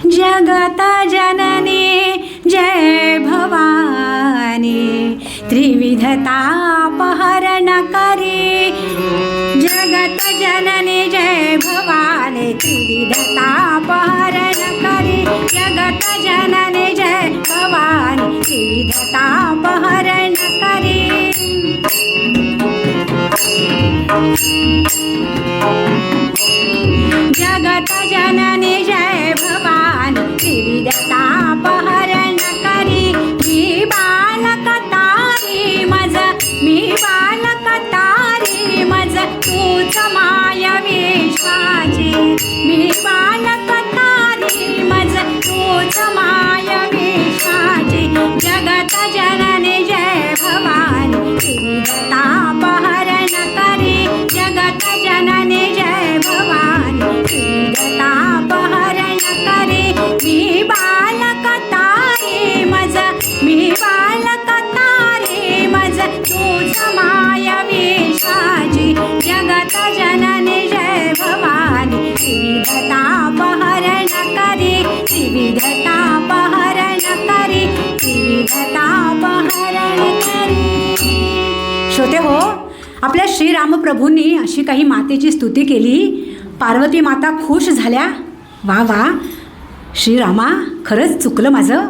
जगत जननी जय भवानी त्रिविधतापहरण करी. जगत जननी जय भवानी त्रिविधतापहरण करी. जगत जननी जय भवानी त्रिविधतापहरण करी. जगत जननी जय भवानी त्रिविधतापहरण करी. मी बालक तारी मज, मी बालक तारी मज, तूच माय विश्वाची. मी बालक तारी मज, तूच माय विश्वाची. जगत जननी जय भवानी त्रिविधतापहरण करी. जगत जननी जय भवानी त्रिविधतापहरण करी. मी बालक तारी मज, मी बालक तारी मज, तूच माय विश्वाची. जगत जननी जय भवानी त्रिविधतापहरण करी. त्रिविधतापहरण करी. त्रिविधतापहरण करी. श्रोते हो, आपल्या श्रीरामप्रभूंनी अशी काही मातेची स्तुती केली. पार्वती माता खुश झाल्या. वा वा श्रीरामा, खरंच चुकलं माझं.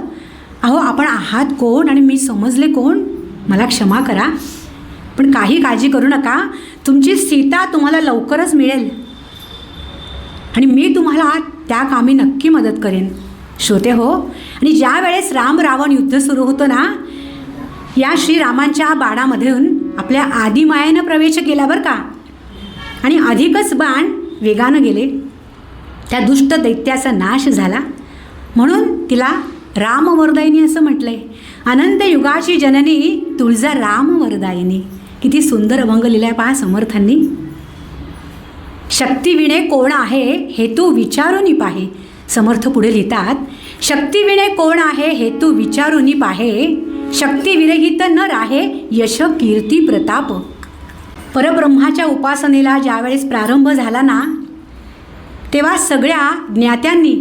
अहो आपण आहात कोण आणि मी समजले कोण, मला क्षमा करा. पण काही काळजी करू नका, तुमची सीता तुम्हाला लवकरच मिळेल आणि मी तुम्हाला त्या कामी नक्की मदत करेन. श्रोते हो, आणि ज्या वेळेस राम रावण युद्ध सुरू होतं ना, या श्रीरामांच्या बाणामधून आपल्या आदिमायेनं प्रवेश केला बरं का. आणि अधिकच बाण वेगानं गेले. त्या दुष्ट दैत्याचा नाश झाला. म्हणून तिला रामवरदायिनी असं म्हटलं आहे. अनंत युगाची जननी तुळजा रामवरदायिनी. किती सुंदर अभंग लिहिला आहे पहा समर्थांनी. शक्तीविणे कोण आहे हे तू विचारून पाहे. समर्थ पुढे लिहितात, शक्तीविणे कोण आहे हे तू विचारून पाहे. शक्तिविरहित न राहे यश कीर्ती प्रताप. परब्रह्माच्या उपासनेला ज्यावेळेस प्रारंभ झाला ना, तेव्हा सगळ्या ज्ञात्यांनी,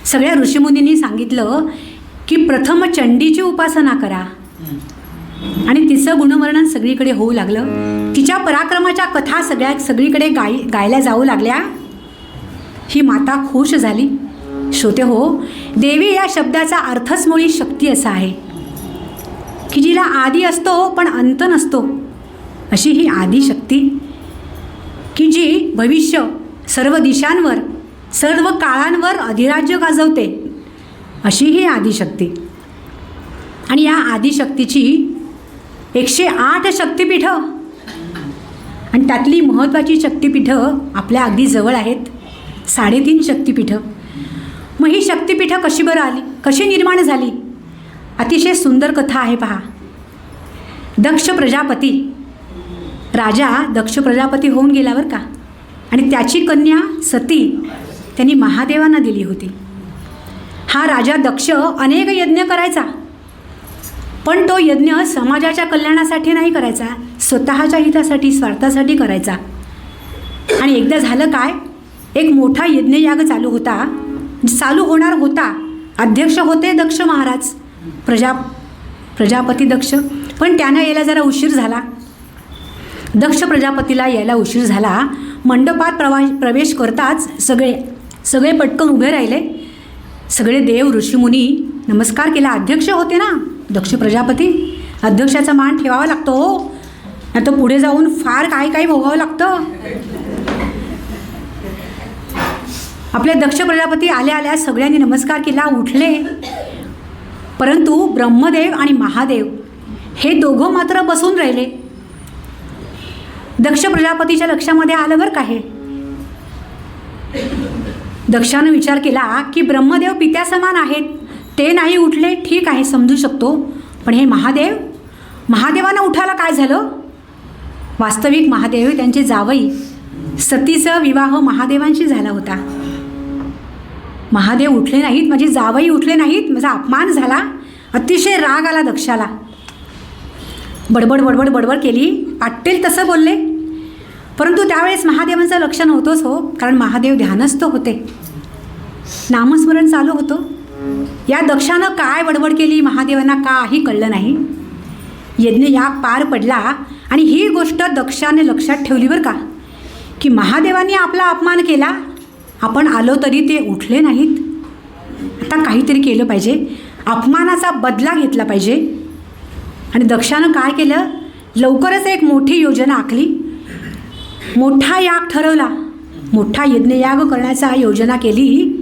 सगळ्या ऋषीमुनींनी सांगितलं की प्रथम चंडीची उपासना करा. आणि तिचं गुणवर्णन सगळीकडे होऊ लागलं. तिच्या पराक्रमाच्या कथा सगळीकडे गायल्या जाऊ लागल्या. ही माता खुश झाली. श्रोते हो, देवी या शब्दाचा अर्थच मुळी शक्ती असा आहे की जिला आदी असतो पण अंत नसतो. अशी ही आदिशक्ती की जी भविष्य, सर्व दिशांवर, सर्व काळांवर अधिराज्य गाजवते, अशी ही आदिशक्ती. आणि या आदिशक्तीची 108 शक्तिपीठं आणि त्यातली महत्त्वाची शक्तिपीठं आपल्या अगदी जवळ आहेत. 3.5 शक्तिपीठं. मग ही शक्तिपीठं कशी बरं आली, कशी निर्माण झाली? अतिशय सुंदर कथा आहे पहा. दक्ष प्रजापती, राजा दक्ष प्रजापती होऊन गेला बरं का, आणि त्याची कन्या सती त्यांनी महादेवांना दिली होती. हा राजा दक्ष अनेक यज्ञ करायचा, पण तो यज्ञ समाजाच्या कल्याणासाठी नाही करायचा, स्वतःच्या हितासाठी, स्वार्थासाठी करायचा. आणि एकदा झालं काय, एक मोठा यज्ञयाग चालू होणार होता. अध्यक्ष होते दक्ष महाराज, प्रजापती दक्ष, पण त्यांना यायला जरा उशीर झाला. दक्ष प्रजापतीला यायला उशीर झाला. मंडपात प्रवेश करताच सगळे पटकन उभे राहिले. सगळे देव ऋषीमुनी नमस्कार केला. अध्यक्ष होते ना दक्ष प्रजापती, अध्यक्षाचा मान ठेवावा लागतो हो, नाही तर पुढे जाऊन फार काही भोगावं लागतं. आपले दक्ष प्रजापती आल्या सगळ्यांनी नमस्कार केला, उठले. परंतु ब्रह्मदेव आणि महादेव हे दोघं मात्र बसून राहिले. दक्ष प्रजापतीच्या लक्षामध्ये आलं बरं का हे. दक्षानं विचार केला की ब्रह्मदेव पित्या समान आहेत, ते नाही उठले, ठीक आहे, समजू शकतो, पण हे महादेवांना उठायला काय झालं? वास्तविक महादेव त्यांचे जावई, सतीचा विवाह महादेवांशी झाला होता. महादेव उठले नाहीत, माझे जावई उठले नाहीत, माझा अपमान झाला. अतिशय राग आला दक्षाला. बडबड केली, वाटेल तसं बोलले. परंतु त्यावेळेस महादेवांचं लक्ष नव्हतंच हो, कारण महादेव ध्यानस्थ होते, नामस्मरण चालू होतं. या दक्षानं काय बडबड केली महादेवांना काही कळलं नाही. यज्ञयाग पार पडला आणि ही गोष्ट दक्षाने लक्षात ठेवली बरं का, की महादेवांनी आपला अपमान केला, आपण आलो तरी ते उठले नाहीत. आता काहीतरी केलं पाहिजे, अपमानाचा बदला घेतला पाहिजे. आणि दक्षानं काय केलं, लवकरच एक मोठी योजना आखली, मोठा याग ठरवला, मोठा यज्ञयाग करण्याचा योजना केली.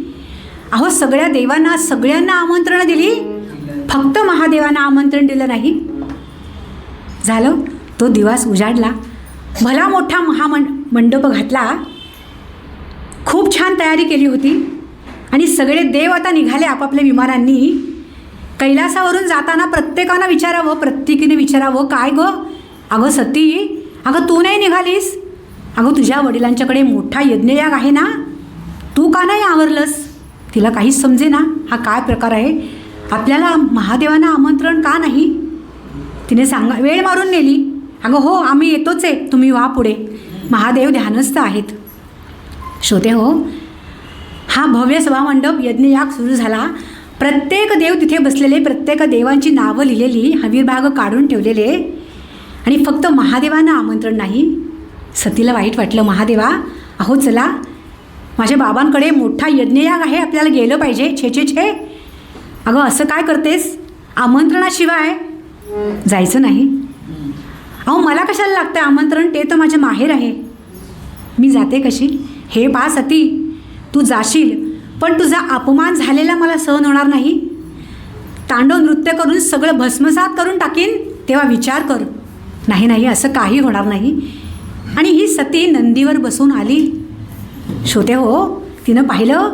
अहो सगळ्या देवांना, सगळ्यांना आमंत्रण दिली, फक्त महादेवांना आमंत्रण दिलं नाही. झालं, तो दिवस उजाडला, भला मोठा मंडप घातला, खूप छान तयारी केली होती. आणि सगळे देव आता निघाले आपापल्या विमानांनी. कैलासावरून जाताना प्रत्येकीने विचारावं, काय गं, अगं सती, अगं तू नाही निघालीस, अगं तुझ्या वडिलांच्याकडे मोठा यज्ञयाग आहे ना, तू का नाही आवरलंस? तिला काहीच समजे ना, हा काय प्रकार आहे, आपल्याला महादेवांना आमंत्रण का नाही? तिने वेळ मारून नेली. अगं हो, आम्ही येतोच आहे, तुम्ही वा पुढे, महादेव ध्यानस्थ आहेत. श्रोते हो, हा भव्य सभामंडप यज्ञयाग सुरू झाला. प्रत्येक देव तिथे बसलेले, प्रत्येक देवांची नावं लिहिलेली, हवीरभाग काढून ठेवलेले, आणि फक्त महादेवांना आमंत्रण नाही. सतीला वाईट वाटलं, महादेवा अहो चला, माझ्या बाबांकडे मोठा यज्ञयाग आहे, आपल्याला गेलं पाहिजे. छे, अगं असं काय करतेस, आमंत्रणाशिवाय जायचं नाही. अहो मला कशाला लागतं आमंत्रण, ते तर माझं माहेर आहे, मी जाते कशी? हे पा सती, तू जाशील, पण तुझा अपमान झालेला मला सहन होणार नाही. तांडव नृत्य करून सगळं भस्मसात करून टाकीन, तेव्हा विचार कर. नाही, असं काही होणार नाही. आणि ही सती नंदीवर बसून आली. श्रोते हो, तिनं पाहिलं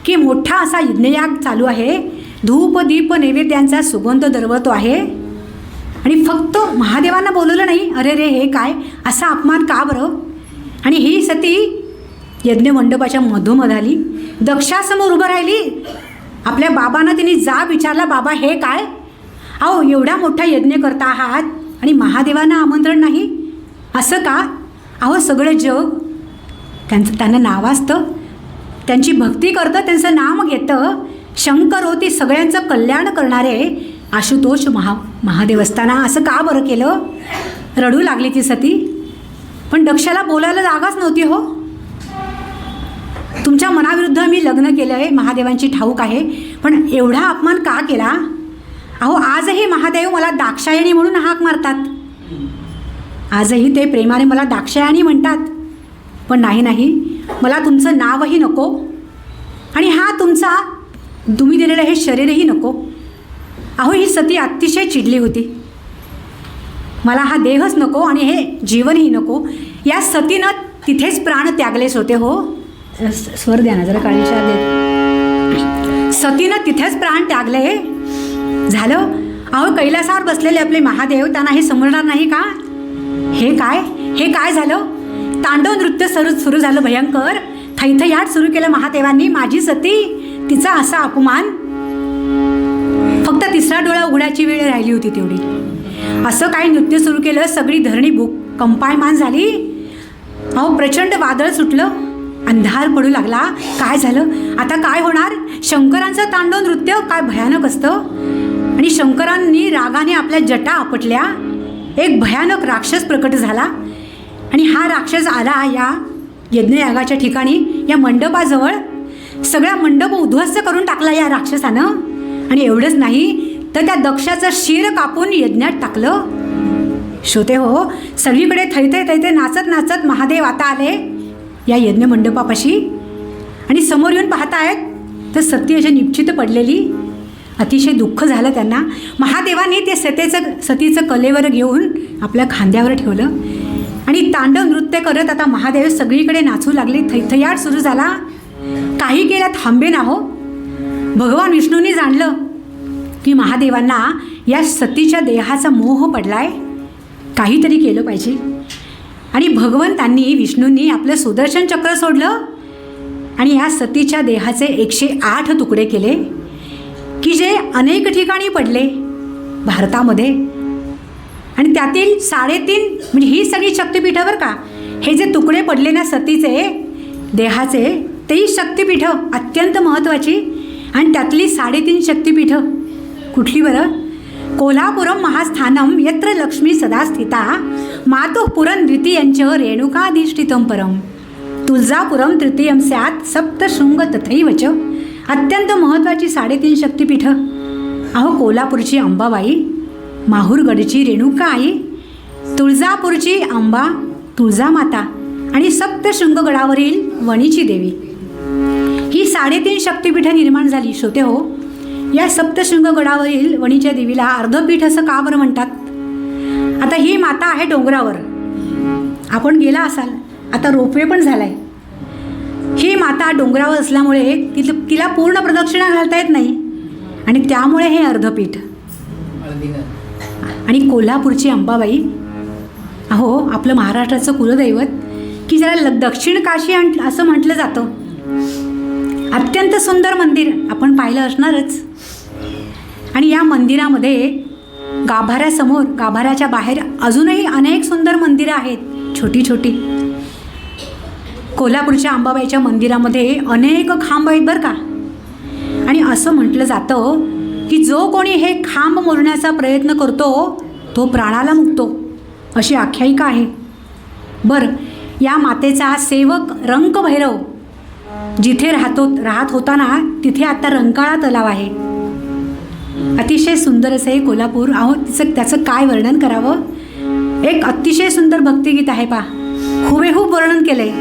की मोठा असा यज्ञयाग चालू आहे, धूप दीप नैवेद्यांचा सुगंध दरवळतो आहे, आणि फक्त महादेवांना बोलवलं नाही. अरे रे, हे काय, असा अपमान का बरं? आणि ही सती यज्ञ मंडपाच्या मधोमध आली, दक्षासमोर उभं राहिली. आपल्या बाबांना तिने जाब विचारला, बाबा हे काय, अहो एवढा मोठा यज्ञ करता आहात आणि महादेवांना आमंत्रण नाही, असं का? अहो सगळं जग त्यांना नाव असतं, त्यांची भक्ती करतं, त्यांचं नाम घेतं. शंकर होती, सगळ्यांचं कल्याण करणारे आशुतोष महादेव असताना असं का बरं केलं? रडू लागली ती सती. पण दक्षाला बोलायला जागाच नव्हती हो. तुमच्या मनाविरुद्ध मी लग्न केलं आहे, महादेवांची ठाऊक आहे, पण एवढा अपमान का केला? अहो आजही महादेव मला दाक्षायणी म्हणून हाक मारतात, आजही ते प्रेमाने मला दाक्षायणी म्हणतात. पण नाही, मला तुमचं नावही नको, आणि हा तुम्ही दिलेलं हे शरीरही नको. अहो ही सती अतिशय चिडली होती. मला हा देहच नको आणि हे जीवनही नको. या सतीनं तिथेच प्राण त्यागलेच होते हो. स्वर द्या ना जरा, काळीच्या देत. सतीनं तिथेच प्राण त्यागले. झालं. अहो, कैलासावर बसलेले आपले महादेव त्यांना हे समजणार नाही का? हे काय झालं? तांडव नृत्य सुरू झालं भयंकर. थैथयाट सुरू केलं महादेवांनी. माझी सती, तिचा असा अपमान. फक्त तिसरा डोळा उघडायची वेळ राहिली होती तेवढी. असं काही नृत्य सुरू केलं. सगळी धरणी कंपायमान झाली. अहो, प्रचंड वादळ सुटलं. अंधार पडू लागला. काय झालं? आता काय होणार? शंकरांचं तांडव नृत्य काय भयानक असतं. आणि शंकरांनी रागाने आपल्या जटा आपटल्या. एक भयानक राक्षस प्रकट झाला. आणि हा राक्षस आला या यज्ञयागाच्या ठिकाणी, या मंडपाजवळ. सगळा मंडप उद्ध्वस्त करून टाकला या राक्षसानं. आणि एवढंच नाही तर त्या दक्षाचं शिर कापून यज्ञात टाकलं. श्रोते हो, सगळीकडे थैथे नाचत नाचत महादेव आता आले या यज्ञ मंडपापाशी. आणि समोर येऊन पाहतायत तर सती अशी निश्चित पडलेली. अतिशय दुःख झालं त्यांना. महादेवाने ते सतीचं कलेवर घेऊन आपल्या खांद्यावर ठेवलं. आणि तांडव नृत्य करत आता महादेव सगळीकडे नाचू लागले. थैथयाट सुरू झाला. काही केला थांबे ना हो. भगवान विष्णूंनी जाणलं की महादेवांना या सतीच्या देहाचा मोह पडलाय. काहीतरी केलं पाहिजे. आणि भगवंतांनी विष्णूंनी आपलं सुदर्शन चक्र सोडलं आणि या सतीच्या देहाचे 108 तुकडे केले की जे अनेक ठिकाणी पडले भारतामध्ये. आणि त्यातील 3.5 म्हणजे ही सगळी शक्तिपीठं बरं का. हे जे तुकडे पडले ना सतीचे देहाचे, तेही शक्तिपीठं अत्यंत महत्त्वाची. आणि त्यातली 3.5 शक्तिपीठं कुठली बरं? कोल्हापुरम महास्थानम यत्र लक्ष्मी सदा स्थिता मातुः पुरं द्वितीयंच रेणुकाधिष्ठितं परम तुळजापुरम तृतीयं स्यात् सप्तशृंग तथैवच. अत्यंत महत्त्वाची 3.5 शक्तिपीठं. अहो, कोल्हापूरची अंबाबाई, माहूरगडची रेणुका आई, तुळजापूरची अंबा तुळजामाता आणि सप्तशृंगगडावरील वणीची देवी, ही 3.5 शक्तिपीठं निर्माण झाली. श्रोते हो, या सप्तशृंगगडावरील वणीच्या देवीला अर्धपीठ असं का बरं म्हणतात? आता ही माता आहे डोंगरावर. आपण गेला असाल, आता रोपवे पण झालाय. ही माता डोंगरावर असल्यामुळे तिला पूर्ण प्रदक्षिणा घालता येत नाही आणि त्यामुळे हे अर्धपीठ. आणि कोल्हापूरची अंबाबाई, अहो, आपलं महाराष्ट्राचं कुलदैवत की ज्याला दक्षिण काशी असं म्हटलं जातं. अत्यंत सुंदर मंदिर आपण पाहिलं असणारच. आणि या मंदिरामध्ये गाभाऱ्यासमोर, गाभाऱ्याच्या बाहेर अजूनही अनेक सुंदर मंदिरं आहेत, छोटी छोटी. कोल्हापूरच्या अंबाबाईच्या मंदिरामध्ये अनेक खांब आहेत बरं का. आणि असं म्हटलं जातं की जो कोणी हे खांब मोडण्याचा प्रयत्न करतो तो प्राणाला मुकतो, अशी आख्यायिका आहे. बरं, या मातेचा सेवक रंक भैरव जिथे राहत होता ना, तिथे आता रंकाळा तलाव आहे. अतिशय सुंदर असं हे कोल्हापूर. अहो, त्याचं काय वर्णन करावं. एक अतिशय सुंदर भक्तिगीत आहे पा, हुबेहूब वर्णन केलंय.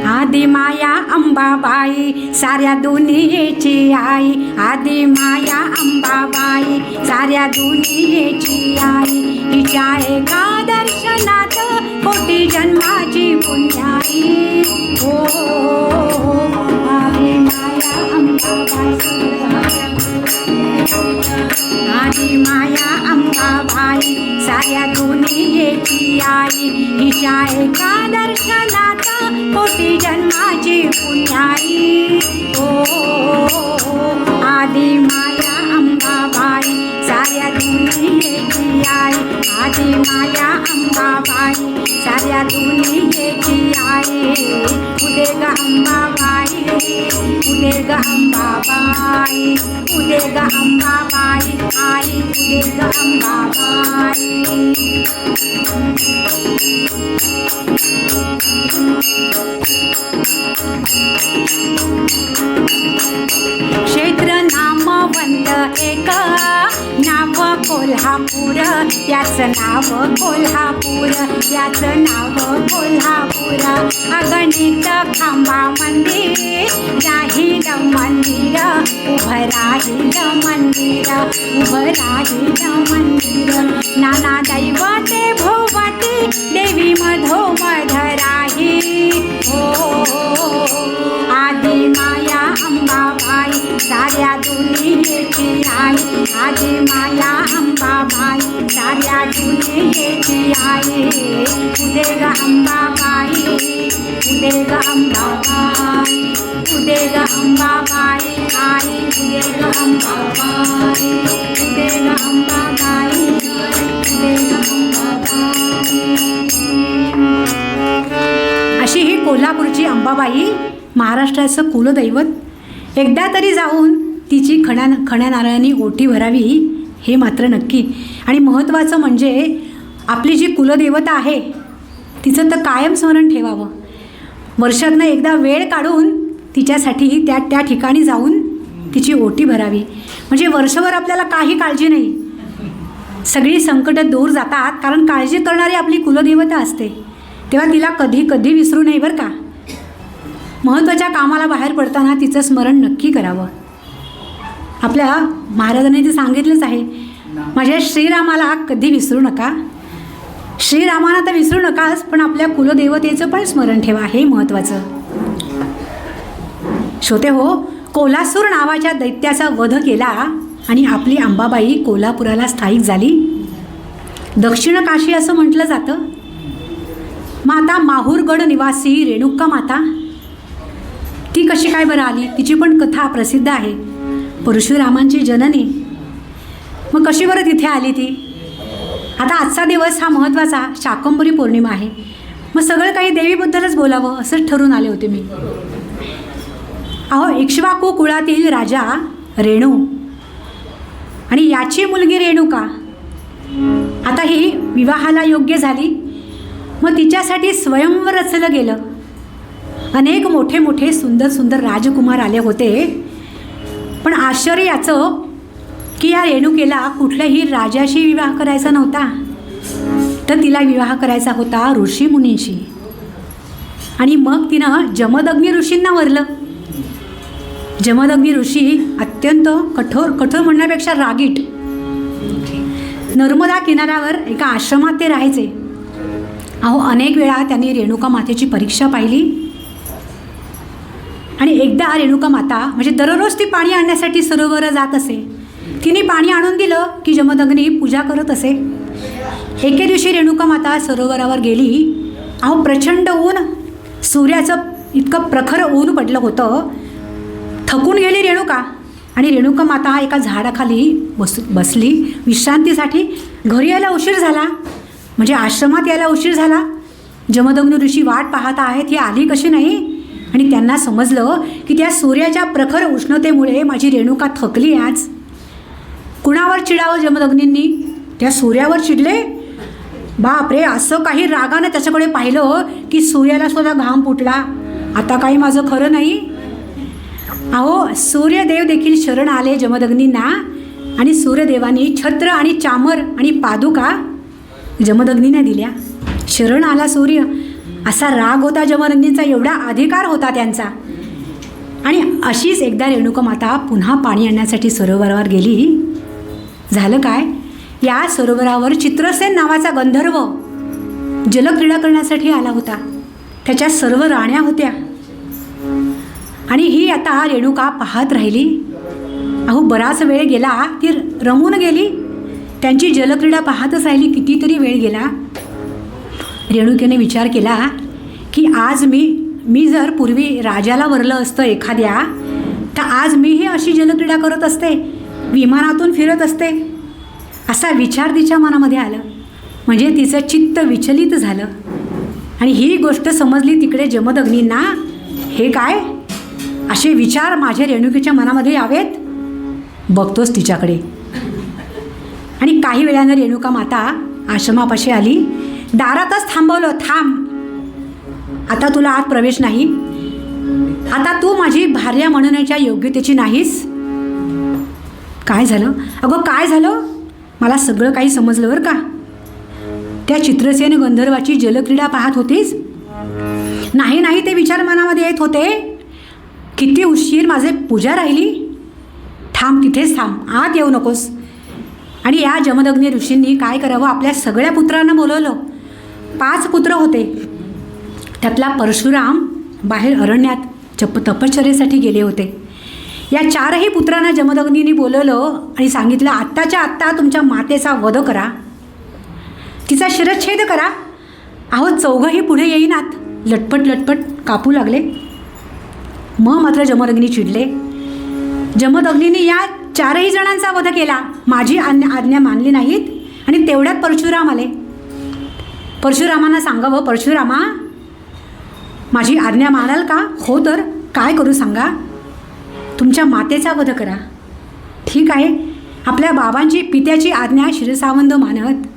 आदि माया अंबाबाई साऱ्या दुनियेची आई, आदि माया अंबाबाई साऱ्या दुनियेची आई, हिच्या एका दर्शनात कोटी जन्माची पुण्याई. हो, आदि माया अंबाबाई, आदि माया अंबाबाई साऱ्या दुनियेची आई, हिच्या एका दर्शनात कोटी जन्माची पुण्याई. ओ आदि माया अंबाबाई साऱ्या दुनियेची आई, आदि माया अंबाबाई साऱ्या दुनियेची आई. उदे ग अंबाबाई, उदे ग अंबाबाई, उदे ग अंबाबाई आई, उदे ग अंबाबाई. क्षेत्र नामवंत एक नाव कोल्हापूर, त्याचं नाव कोल्हापूर, त्याचं नाव कोल्हापूर. अगणित खांबा मंदिर राहील मंदिर, उभं राहील मंदिर, उभं राहील मंदिर. नाना दैवते भोवती देवी मधोमध राही. हो, आदि माया साऱ्या दुनियेची आई आजी माया अंबाबाई, साऱ्या दुनियेची आई उदे ग अंबाबाई, उदे ग अंबाबाई, उदे ग अंबाबाई आई, उदे ग अंबाबाई, उदे ग अंबाबाई, उदे ग अंबाबाई. अशी ही कोल्हापूरची अंबाबाई महाराष्ट्राचं कुलदैवत. एकदा तरी जाऊन तिची खण्या नारळांनी ओटी भरावी हे मात्र नक्की. आणि महत्त्वाचं म्हणजे आपली जी कुलदेवता आहे तिचं तर कायम स्मरण ठेवावं. वर्षातनं एकदा वेळ काढून तिच्यासाठी त्या ठिकाणी जाऊन तिची ओटी भरावी. म्हणजे वर्षभर आपल्याला काही काळजी नाही, सगळी संकटं दूर जातात. कारण काळजी करणारी आपली कुलदेवता असते, तेव्हा तिला कधी कधी विसरू नये बरं का. महत्त्वाच्या कामाला बाहेर पडताना तिचं स्मरण नक्की करावं. आपल्या महाराजांनी ते सांगितलंच आहे, माझ्या श्रीरामाला कधी विसरू नका. श्रीरामाला तर विसरू नकाच, पण आपल्या कुलदेवतेचं पण स्मरण ठेवा, हे महत्त्वाचं. श्रोते हो, कोल्हासूर नावाच्या दैत्याचा वध केला आणि आपली अंबाबाई कोल्हापुराला स्थायिक झाली. दक्षिण काशी असं म्हटलं जातं. माता माहूरगड निवासी रेणुका माता, ती कशी काय बरं आली? तिची पण कथा प्रसिद्ध आहे. परशुरामांची जननी. मग कशी बरं तिथे आली ती? आता आजचा दिवस हा महत्त्वाचा शाकंभरी पौर्णिमा आहे. मग सगळं काही देवीबद्दलच बोलावं असंच ठरवून आले होते मी. अहो, इक्ष्वाकू कुळातील राजा रेणू आणि याची मुलगी रेणुका आता ही विवाहाला योग्य झाली. मग तिच्यासाठी स्वयंवर रचलं गेलं. अनेक मोठे मोठे सुंदर सुंदर राजकुमार आले होते. पण आश्चर्य याचं की या रेणुकेला कुठल्याही राजाशी विवाह करायचा नव्हता, तर तिला विवाह करायचा होता ऋषीमुनींशी. आणि मग तिनं जमदग्नी ऋषींना वरलं. जमदग्नी ऋषी अत्यंत कठोर म्हणण्यापेक्षा रागीट. नर्मदा किनाऱ्यावर एका आश्रमात ते राहायचे. अहो, अनेक वेळा त्यांनी रेणुका मातेची परीक्षा पाहिली. आणि एकदा रेणुका माता म्हणजे दररोज ती पाणी आणण्यासाठी सरोवर जात असे. तिने पाणी आणून दिलं की जमदग्नी पूजा करत असे. एके दिवशी रेणुका माता सरोवरावर गेली. अहो, प्रचंड ऊन, सूर्याचं इतकं प्रखर ऊन पडलं होतं. थकून गेली रेणुका आणि रेणुका माता एका झाडाखाली बसली विश्रांतीसाठी. घरी यायला उशीर झाला, म्हणजे आश्रमात यायला उशीर झाला. जमदग्नी ऋषी वाट पाहत आहेत, ही आली कशी नाही. आणि त्यांना समजलं की त्या सूर्याच्या प्रखर उष्णतेमुळे माझी रेणुका थकली. आज कुणावर चिडावं जमदग्नींनी? त्या सूर्यावर चिडले. बापरे, असं काही रागानं त्याच्याकडे पाहिलं की सूर्याला सुद्धा घाम फुटला. आता काही माझं खरं नाही. अहो, सूर्यदेव देखील शरण आले जमदग्नींना. आणि सूर्यदेवानी छत्र आणि चामर आणि पादुका जमदग्नींना दिल्या. शरण आला सूर्य, असा राग होता जमदग्नींचा, एवढा अधिकार होता त्यांचा. आणि अशीच एकदा रेणुका माता पुन्हा पाणी आणण्यासाठी सरोवरावर गेली. झालं काय, या सरोवरावर चित्रसेन नावाचा गंधर्व जलक्रीडा करण्यासाठी आला होता. त्याच्या सर्व राण्या होत्या. आणि ही आता रेणुका पाहत राहिली. अहो, बराच वेळ गेला, ती रमून गेली. त्यांची जलक्रीडा पाहतच राहिली. कितीतरी वेळ गेला. रेणुकेने विचार केला की आज मी जर पूर्वी राजाला वरलं असतं एखाद्या, तर आज मीही अशी जलक्रीडा करत असते, विमानातून फिरत असते. असा विचार तिच्या मनामध्ये आलं. म्हणजे तिचं चित्त विचलित झालं. आणि ही गोष्ट समजली तिकडे जमदग्नींना. हे काय, असे विचार माझ्या रेणुकेच्या मनामध्ये यावेत? बघतोच तिच्याकडे. आणि काही वेळानं रेणुका माता आश्रमापाशी आली. दारातच थांबवलं. थांब, आता तुला आत प्रवेश नाही. आता तू माझी भार्या म्हणण्याच्या योग्यतेची नाहीस. काय झालं? अगं, काय झालं? मला सगळं काही समजलं बरं का. त्या चित्रसेन गंधर्वाची जलक्रीडा पाहत होतीस? नाही नाही, ते विचार मनामध्ये येत होते. किती उशीर माझे पूजा राहिली. थांब, तिथेच थांब, आत येऊ नकोस. आणि या जमदग्नी ऋषींनी काय करावं, आपल्या सगळ्या पुत्रांना बोलवलं. 5 पुत्र होते. त्यातला परशुराम बाहेर अरण्यात तपश्चर्येसाठी गेले होते. या 4ही पुत्रांना जमदग्नीने बोलवलं आणि सांगितलं, आत्ताच्या आत्ता तुमच्या मातेचा वध करा, तिचा शिरच्छेद करा. अहो, चौघंही पुढे येईनात, लटपट लटपट कापू लागले. मग मात्र जमदग्नी चिडले. जमदग्नीने या 4ही जणांचा वध केला, माझी आज्ञा मानली नाहीत आणि तेवढ्यात परशुराम आले. परशुरामांना सांगावं, परशुरामा माझी आज्ञा मानाल का? हो तर काय करू सांगा? तुमच्या मातेचा वध करा. ठीक आहे. आपल्या बाबांची पित्याची आज्ञा शिरसावंद मानत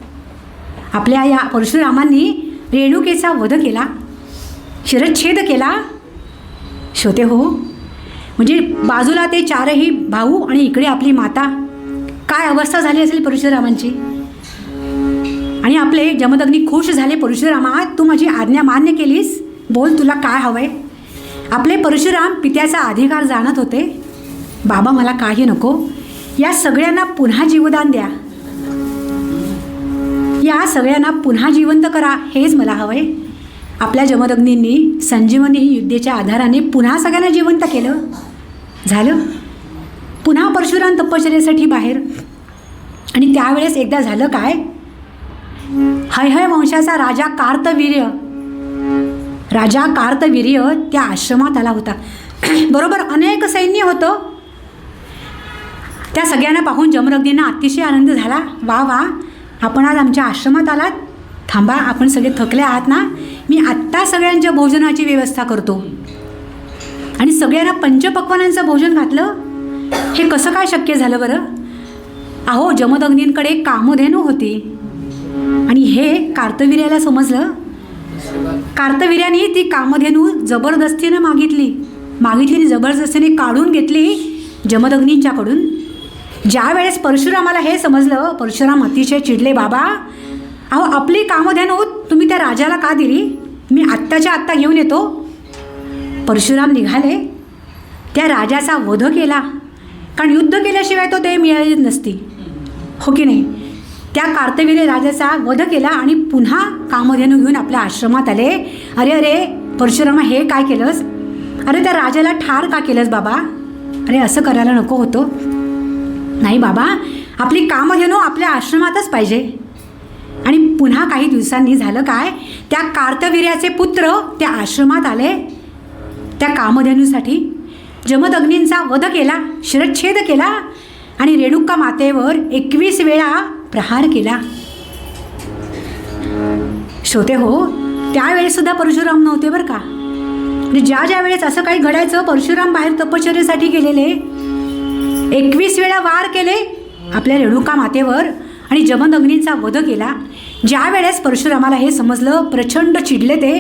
आपल्या या परशुरामांनी रेणुकेचा वध केला, शिरच्छेद केला. श्रोते हो, म्हणजे बाजूला ते 4ही भाऊ आणि इकडे आपली माता, काय अवस्था झाली असेल परशुरामांची. आणि आपले जमदग्नी खुश झाले. परशुरामा, तू माझी आज्ञा मान्य केलीस, बोल तुला काय हवंय. आपले परशुराम पित्याचा अधिकार जाणत होते. बाबा मला काही नको, या सगळ्यांना पुन्हा जीवदान द्या, या सगळ्यांना पुन्हा जिवंत करा, हेच मला हवंय. आपल्या जमदग्नींनी संजीवनी युद्धेच्या आधाराने पुन्हा सगळ्यांना जिवंत केलं. झालं. पुन्हा परशुराम तपश्चर्येसाठी बाहेर. आणि त्यावेळेस एकदा झालं काय, हैहय वंशाचा राजा कार्तवीर्य त्या आश्रमात आला होता. बरोबर अनेक सैन्य होतं. त्या सगळ्यांना पाहून जमदग्नींना अतिशय आनंद झाला. वा वा, आपण आज आमच्या आश्रमात आलात. थांबा, आपण सगळे थकले आहात ना, मी आत्ता सगळ्यांच्या भोजनाची व्यवस्था करतो. आणि सगळ्यांना पंचपक्वानांचं भोजन घातलं. हे कसं काय शक्य झालं बरं? अहो, जमदग्नींकडे कामधेनू होती आणि हे कार्तवीर्याला समजलं. कार्तवीर्याने ती कामधेनू जबरदस्तीनं मागितली आणि जबरदस्तीने काढून घेतली जमदग्नींच्याकडून. ज्या वेळेस परशुरामाला हे समजलं, परशुराम अतिशय चिडले. बाबा, अहो, आपली कामधेनू तुम्ही त्या राजाला का दिली? मी आत्ताच्या आत्ता घेऊन येतो. परशुराम निघाले. त्या राजाचा वध केला, कारण युद्ध केल्याशिवाय तो ते मिळालीच नसती, हो की नाही. त्या कार्तवीर्य राजाचा वध केला आणि पुन्हा कामधेनू घेऊन आपल्या आश्रमात आले. अरे अरे परशुरामा, हे काय केलंस? अरे त्या राजाला ठार का केलंस बाबा? अरे असं करायला नको होतं. नाही बाबा, आपली कामधेनू आपल्या आश्रमातच पाहिजे. आणि पुन्हा काही दिवसांनी झालं काय, त्या कार्तवीर्याचे पुत्र त्या आश्रमात आले. त्या कामधेनूसाठी जमदग्नींचा वध केला, शिरच्छेद केला आणि रेणुका मातेवर 21 वेळा प्रहार केला. श्रोते हो, त्यावेळेस सुद्धा परशुराम नव्हते बरं का. म्हणजे ज्या वेळेस असं काही घडायचं, परशुराम बाहेर तपश्चर्येसाठी गेलेले. 21 वेळा वार केले आपल्या रेणुका मातेवर आणि जमदग्नींचा वध केला. ज्या वेळेस परशुरामाला हे समजलं, प्रचंड चिडले ते.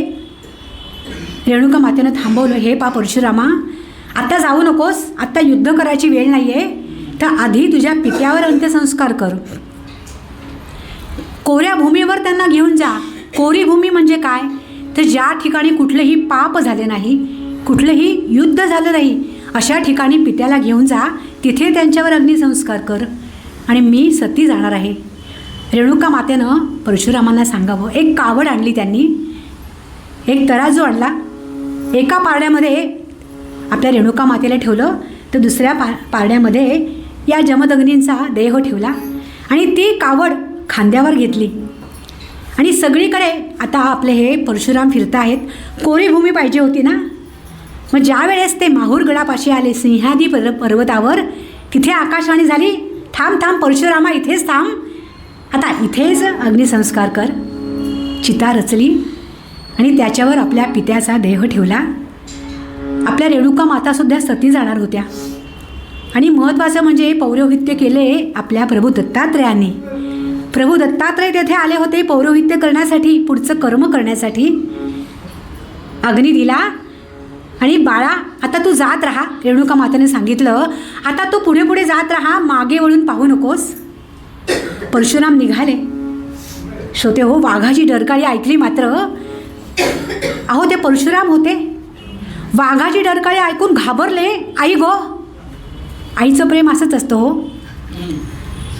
रेणुका मातेनं थांबवलं. हे पा परशुरामा, आत्ता जाऊ नकोस, आत्ता युद्ध करायची वेळ नाही आहे, तर आधी तुझ्या पित्यावर अंत्यसंस्कार कर. कोऱ्या भूमीवर त्यांना घेऊन जा. कोरी भूमी म्हणजे काय, तर ज्या ठिकाणी कुठलेही पाप झाले नाही, कुठलंही युद्ध झालं नाही, अशा ठिकाणी पित्याला घेऊन जा. तिथे त्यांच्यावर अग्निसंस्कार कर आणि मी सती जाणार आहे. रेणुका मातेनं परशुरामांना सांगावं. एक कावड आणली त्यांनी, एक तराजू आणला. एका पारड्यामध्ये आपल्या रेणुका मातेला ठेवलं, तर दुसऱ्या पारड्यामध्ये या जमदग्नींचा देह ठेवला आणि ती कावड खांद्यावर घेतली. आणि सगळीकडे आता आपले हे परशुराम फिरत आहेत. कोरी भूमी पाहिजे होती ना. मग ज्या वेळेस ते माहूरगडापाशी आले, सिंहादी पर्वतावर, तिथे आकाशवाणी झाली, थांब थांब परशुरामा, इथेच थांब, आता इथेच अग्निसंस्कार कर. चिता रचली आणि त्याच्यावर आपल्या पित्याचा देह ठेवला. आपल्या रेणुका मातासुद्धा सती जाणार होत्या. आणि महत्त्वाचं म्हणजे पौरोहित्य केले आपल्या प्रभू दत्तात्रयांनी. प्रभू दत्तात्रय तेथे आले होते पौरोहित्य करण्यासाठी, पुढचं कर्म करण्यासाठी. अग्नी दिला आणि बाळा आता तू जात राहा. रेणुका मातेने सांगितलं, आता तू पुढे पुढे जात राहा, मागे वळून पाहू नकोस. परशुराम निघाले. श्रोते हो, वाघाची डरकाळी ऐकली मात्र. अहो, ते परशुराम होते. वाघाची डरकाळी ऐकून घाबरले. आई गो, आईचं प्रेम असंच असतं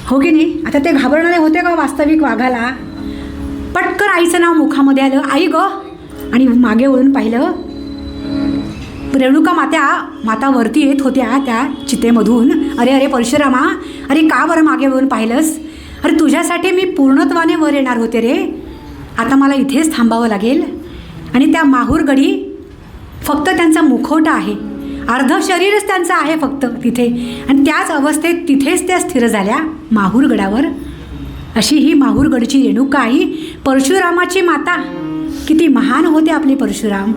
हो की नाही. आता ते घाबरणारे होते का वास्तविक वाघाला? पटकन आईचं नाव मुखामध्ये आलं, आई ग, आणि मागे वळून पाहिलं रेणुका माता वरती येत होत्या त्या चितेमधून. अरे अरे परशुरामा, अरे का बरं मागे वळून पाहिलंस? अरे तुझ्यासाठी मी पूर्णत्वाने वर येणार होते रे. आता मला इथेच थांबावं लागेल. आणि त्या माहूरगडी फक्त त्यांचा मुखवटा आहे, अर्ध शरीरच त्यांचं आहे फक्त तिथे. आणि त्याच अवस्थेत तिथेच त्या स्थिर झाल्या माहूरगडावर. अशी ही माहूरगडची रेणुका आई, परशुरामाची माता. किती महान होते आपले परशुराम.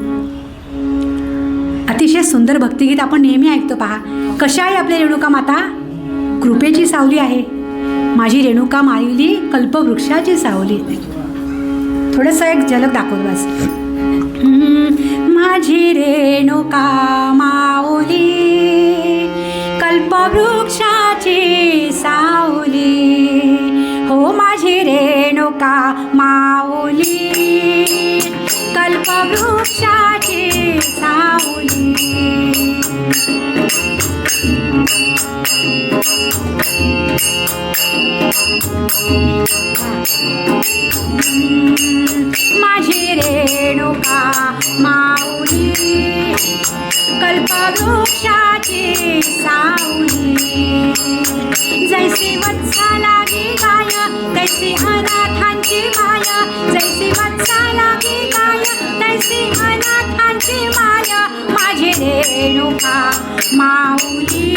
अतिशय सुंदर भक्तिगीत आपण नेहमी ऐकतो पहा. कशा आहे आपली रेणुका माता? कृपेची सावली आहे. माझी रेणुका माऊली कल्पवृक्षाची सावली. थोडंसं एक झलक दाखवतो बस. माझी रेणुका माऊली कल्पवृक्षाची सावली, हो माझी रेणुका माऊली कल्पवृक्षाची सावली. माझी रेणुका माऊली कल्पवृक्षाची सावली, जैसी वत्सा लागी गाय तैसी अनाथांची माया, जैसी वत्सा लागी गाय तैसी अनाथांची माया. माझी रेणुका माऊली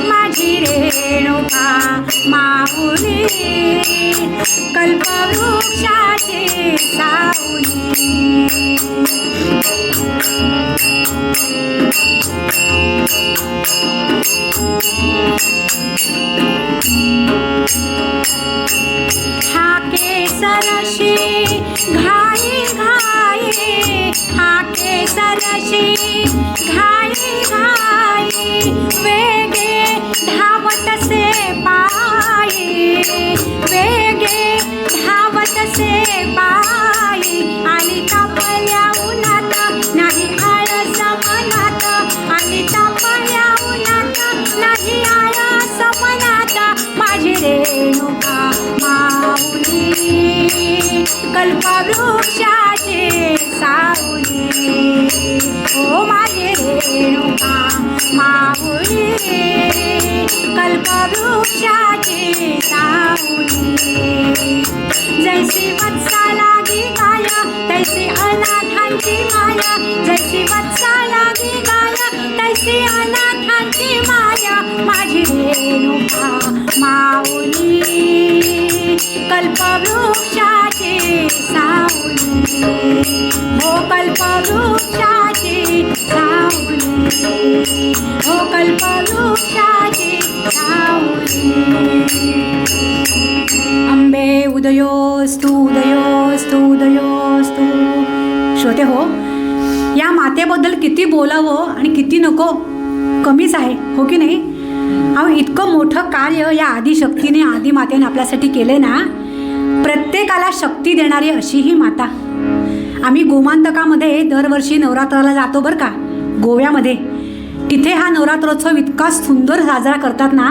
माझी रेणुका माऊली कल्पवृक्षाची सावली. हाके सरशी घाई घाई, हाके सरशी घाई घाई, वेगे धावतसे पायी, वेगे धावतसे पायी. आली तापल्या उन्हात नाही आळस मनात, आली तापल्या उन्हात नाही आळस मनात. माझी रेणुका माऊली कल्पवृक्षाची सावली, हो माझी रेणुका माऊली कल्पवृक्षाची सावली. जैसी वत्सा लागी गाय तैसी अनाथांची माया, जैसी वत्सा लागी गाय तैसी अनाथांची माया. माझी रेणुका माऊली कल्पवृक्षाची सावली, हो कल्पवृक्षाची सावली, हो कल्पवृक्षाची सावली. अंबे उदयोस्तु उदयोस्तु उदयोस्तु. श्रोते हो, या मातेबद्दल किती बोलावं आणि किती नको, कमीच आहे, हो की नाही? अहो इतकं मोठं कार्य या आदिशक्तीने आदिमातेने आपल्यासाठी केले ना. प्रत्येकाला शक्ती देणारी अशी ही माता. आम्ही गोमांतकामध्ये दरवर्षी नवरात्राला जातो बरं का, गोव्यामध्ये. तिथे हा नवरात्रोत्सव इतका सुंदर साजरा करतात ना.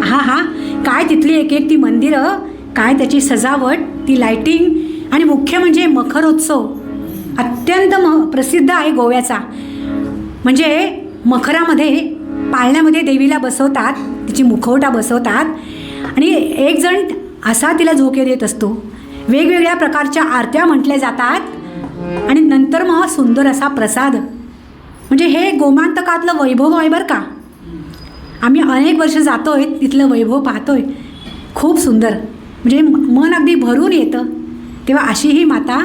हा हा, काय तिथली एक एक ती मंदिरं, काय त्याची सजावट, ती लाईटिंग, आणि मुख्य म्हणजे मखरोत्सव अत्यंत प्रसिद्ध आहे गोव्याचा. म्हणजे मखरामध्ये पाळण्यामध्ये देवीला बसवतात, तिची मुखवटा बसवतात आणि एक जण असा तिला झोके देत असतो. वेगवेगळ्या प्रकारच्या आरत्या म्हटल्या जातात आणि नंतर मग सुंदर असा प्रसाद. म्हणजे हे गोमांतकातलं वैभव आहे बरं का. आम्ही अनेक वर्ष जातोय, तिथलं वैभव पाहतोय, खूप सुंदर, म्हणजे मन अगदी भरून येतं. तेव्हा अशी ही माता,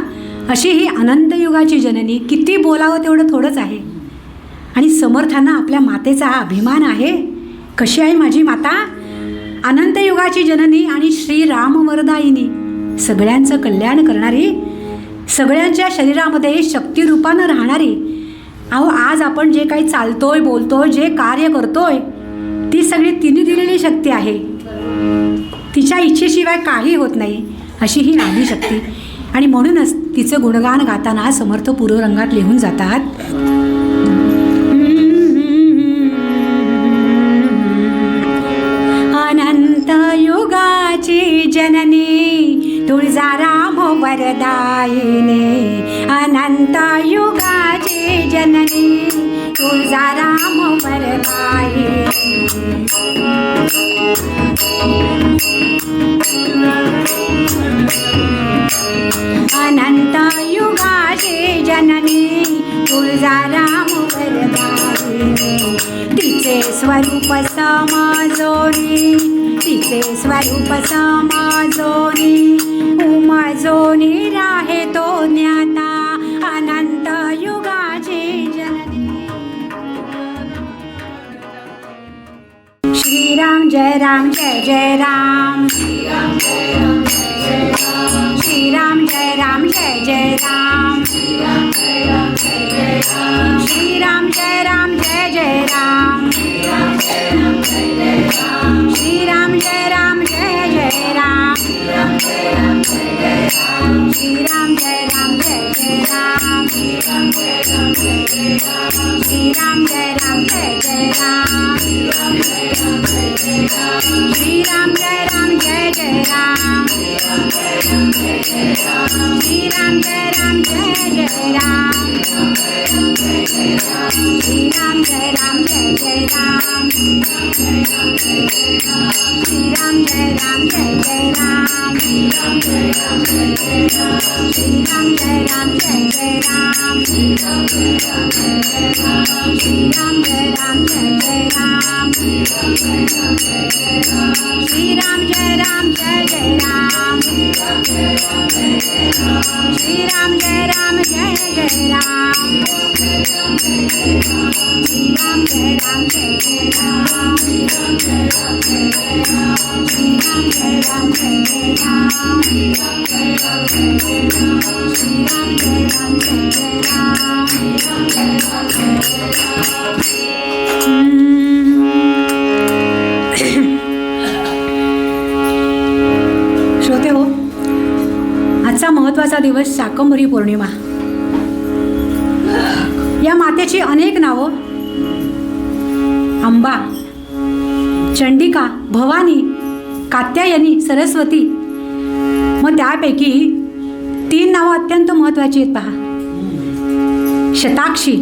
अशी ही अनंतयुगाची जननी, किती बोलावं तेवढं थोडंच आहे. आणि समर्थांना आपल्या मातेचा हा अभिमान आहे. कशी आहे माझी माता? अनंतयुगाची जननी आणि श्रीरामवरदायिनी, सगळ्यांचं कल्याण करणारी, सगळ्यांच्या शरीरामध्ये शक्तिरूपानं राहणारी. अहो आज आपण जे काही चालतोय, बोलतोय, जे कार्य करतोय, ती सगळी तिने दिलेली शक्ती आहे. तिच्या इच्छेशिवाय काही होत नाही, अशी ही आदिशक्ती. आणि म्हणूनच तिचं गुणगान गाताना समर्थ पूर्वरंगात लिहून जातात. अनंत युगाची जननी तुळजाराम वरदायिनी अनंत युगाची जननी तुळजाराम वरदायिनी अनंत युगाची जननी तुळजाराम वरदायिनी तिचे स्वरूप समजोनी तिचे स्वरूप समजोनी उमजोनी राहे तो ज्ञाता अनंत युगाची जननी श्रीराम जय राम जय जय राम श्रीराम जय राम जय जय राम श्रीराम जय राम जय जय राम श्रीराम जय राम जय जय राम श्रीराम जय राम जय जय राम श्रीराम जय राम जय जय राम श्रीराम जय राम जय जय राम श्रीराम जय राम जय जय राम श्रीराम जय राम जय जय राम श्रीराम जय राम जय जय राम श्रीराम जय राम जय जय राम श्रीराम जय राम जय जय राम श्रीराम जय राम जय जय राम श्रीराम जय राम जय जय राम श्रीराम जय राम जय जय राम श्रीराम जय राम जय जय राम श्रीराम जय राम जय जय राम श्रीराम जय राम जय जय राम श्रोते हो, आजचा महत्त्वाचा दिवस शाकंभरी पौर्णिमा. या मातेची अनेक नावं अंबा, चंडिका, भवानी, कात्यायनी, सरस्वती. मग त्यापैकी 3 नावं अत्यंत महत्त्वाची आहेत पहा. शताक्षी,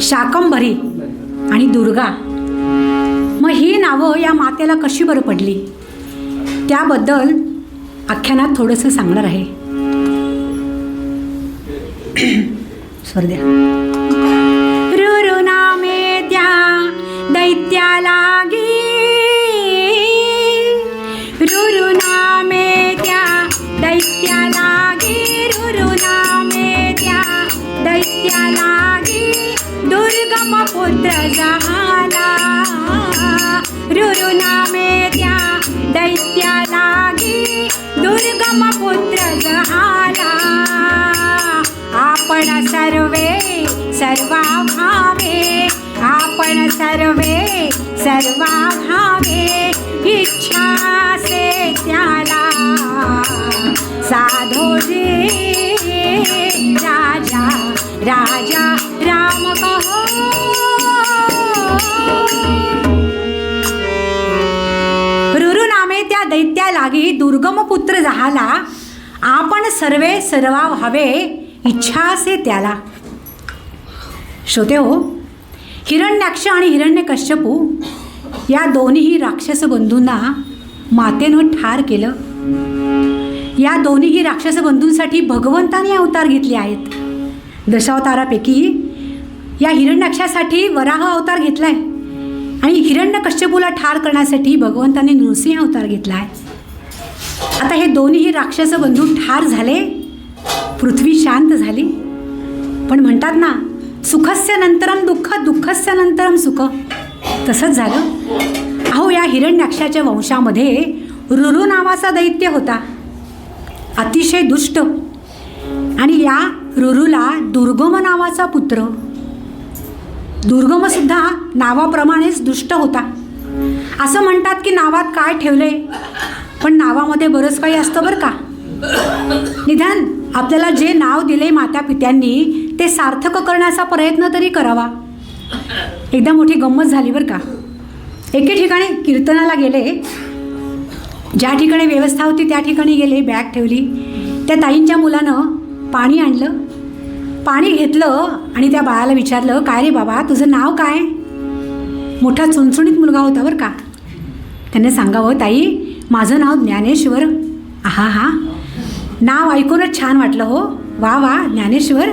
शाकंभरी आणि दुर्गा. मग ही नावं या मातेला कशी बरं पडली त्याबद्दल आख्यानात थोडंसं सांगणार आहे. स्वर द्या. रुरु नामे त्या दैत्या लागी, रुरु नामे त्या दैत्या लागी, रुरु नामे त्या दैत्या लागी, दुर्गम पुत्र झाला. रुरु नामे त्या दैत्या लागी, दुर्गम पुत्र झाला. आपण सर्वे सर्वा भावे, आपण सर्वे सर्वा भावे, इच्छा से त्याला साधोजी राजा राजा राम कहो. रुरु नामे त्या दैत्या लागी, दुर्गम पुत्र झाला. आपण सर्वे सर्वा भावे, इच्छा से त्याला. श्रोते हो, हिरण्याक्ष आणि हिरण्यकश्यपू या दोन्हीही राक्षस बंधूंना मातेनं ठार केलं. या दोन्हीही राक्षस बंधूंसाठी भगवंताने अवतार घेतले आहेत. दशावतारापैकी या हिरण्याक्षासाठी वराह अवतार घेतला आहे आणि हिरण्यकश्यपूला ठार करण्यासाठी भगवंताने नृसिंह अवतार घेतला आहे. आता हे दोन्हीही राक्षस बंधू ठार झाले, पृथ्वी शांत झाली. पण म्हणतात ना, सुखस्य नंतरम दुःख, दुःखस्य नंतरम सुख. तसंच झालं. अहो, या हिरण्याक्षाच्या वंशामध्ये रुरु नावाचा दैत्य होता, अतिशय दुष्ट. आणि या रुरुला दुर्गम नावाचा पुत्र. दुर्गमसुद्धा नावाप्रमाणेच दुष्ट होता. असं म्हणतात की नावात काय ठेवले, पण नावामध्ये बरंच काही असतं बरं का. निदान आपल्याला जे नाव दिले माता पित्यांनी ते सार्थक करण्याचा प्रयत्न तरी करावा. एकदा मोठी गंमत झाली बरं का. एके ठिकाणी कीर्तनाला गेले, ज्या ठिकाणी व्यवस्था होती त्या ठिकाणी गेले, बॅग ठेवली. त्या ताईंच्या मुलानं पाणी आणलं, पाणी घेतलं आणि त्या बाळाला विचारलं, काय रे बाबा, तुझं नाव काय? मोठा चुणचुणीत मुलगा होता बरं का. त्याने सांगावं, ताई माझं नाव ज्ञानेश्वर. आहा हा, नाव ऐकूनच छान वाटलं हो. वा वा ज्ञानेश्वर,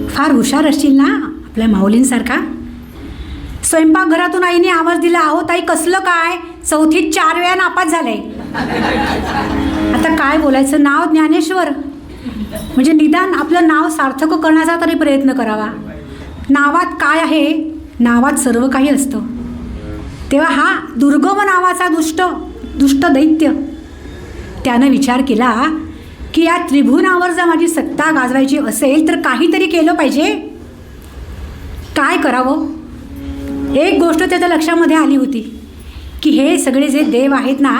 फार हुशार असशील ना आपल्या माऊलींसारखा. स्वयंपाकघरातून आईने आवाज दिला, अहो ताई कसलं काय, चौथीत 4 वेळा नापास झाले. आता काय बोलायचं, नाव ज्ञानेश्वर म्हणजे निदान आपलं नाव सार्थक करण्याचा तरी प्रयत्न करावा. नावात काय आहे, नावात सर्व काही असतं. तेव्हा हा दुर्गम नावाचा दुष्ट दैत्य त्यानं विचार केला की या त्रिभुवनावर जर माझी सत्ता गाजवायची असेल तर काहीतरी केलं पाहिजे. काय करावं? एक गोष्ट त्याच्या लक्षामध्ये आली होती की हे सगळे जे देव आहेत ना,